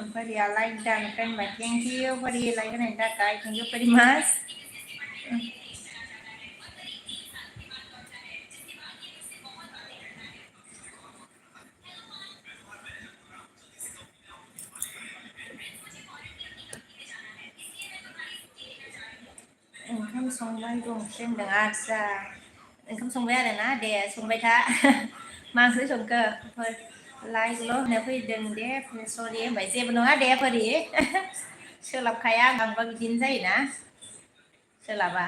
फोरिया लाइक दानखाय होनबाय थेंक इउ फोरि लाइक होनायनि थाखाय थेंक इउ भेरि माच ओंखाम संबाय गंसे होनदों आदसा ओंखाम संबाय आरोना दे संबाय था मा ओंख्रि संखो लाइकल' होनो फैदों दे सरि होनबाय जेबो नङा दे फोरि सोलाबखाया आंबा बिदिनो जायोना सोलाबा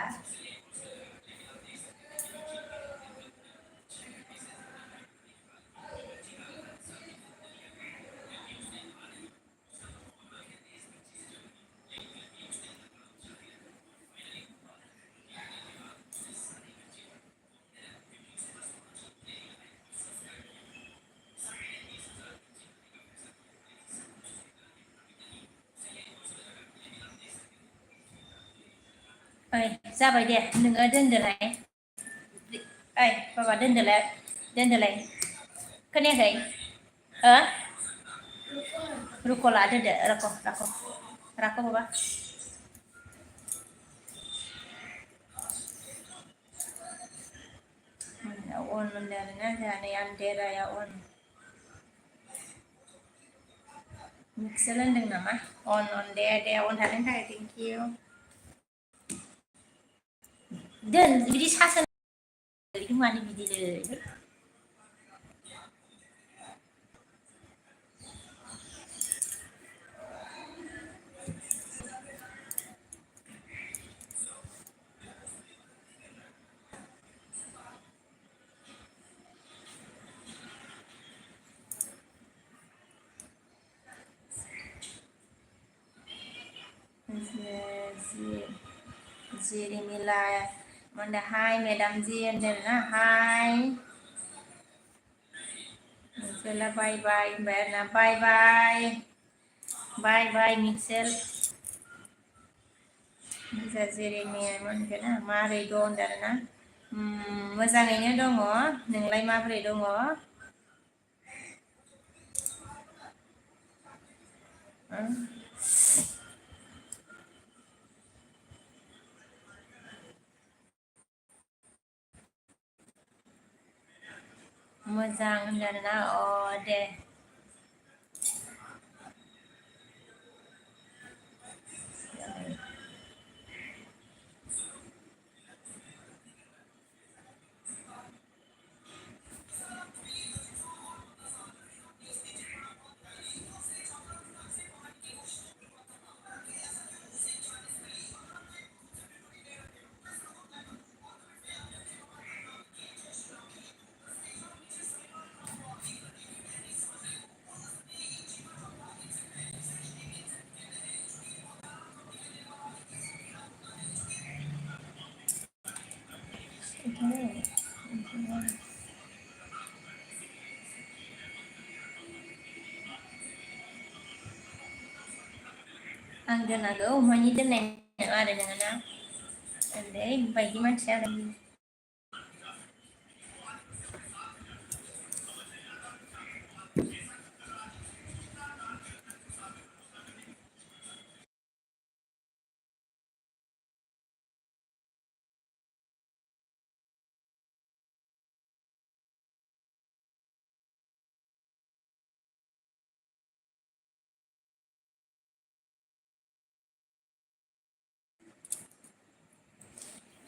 जाबाय दे नोङो दोनदोलाय बाबा दोनदोलाय खोनायाखै रुक' लादो राख' बाबा on मोनदो आरोना जोंहा नै आन्देराया on मिक्सार होनदों नामा on दे on थानायनि थाखाय थेंक इउ दोन बिदि सासन मानो बिदिलै Jeremila Manda hi Madam Ji and then hi Michelle bye bye Berna bye bye Michelle bisa Jeremia Manda मारै दं होनदों ना मोजाङैनो दङ नोंलाय माबोरै दङ मोजां होनदों आरोना दे आं दोनागौ मानि दोननाय नङा आरो नोङो ना उन्दै बायदि मानसि आरो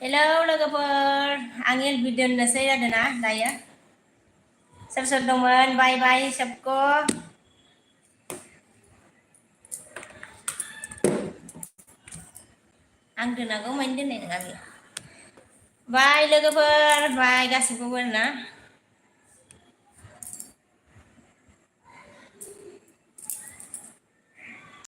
हेलौ लोगोफोर आं एलबि दोननोसै आरोना दायो सोर दंमोन बाय बाय सबको आं दोनागौ मानि दोननाय नङा बेयो बाय लोगोफोर बाय गासिबखौबो ना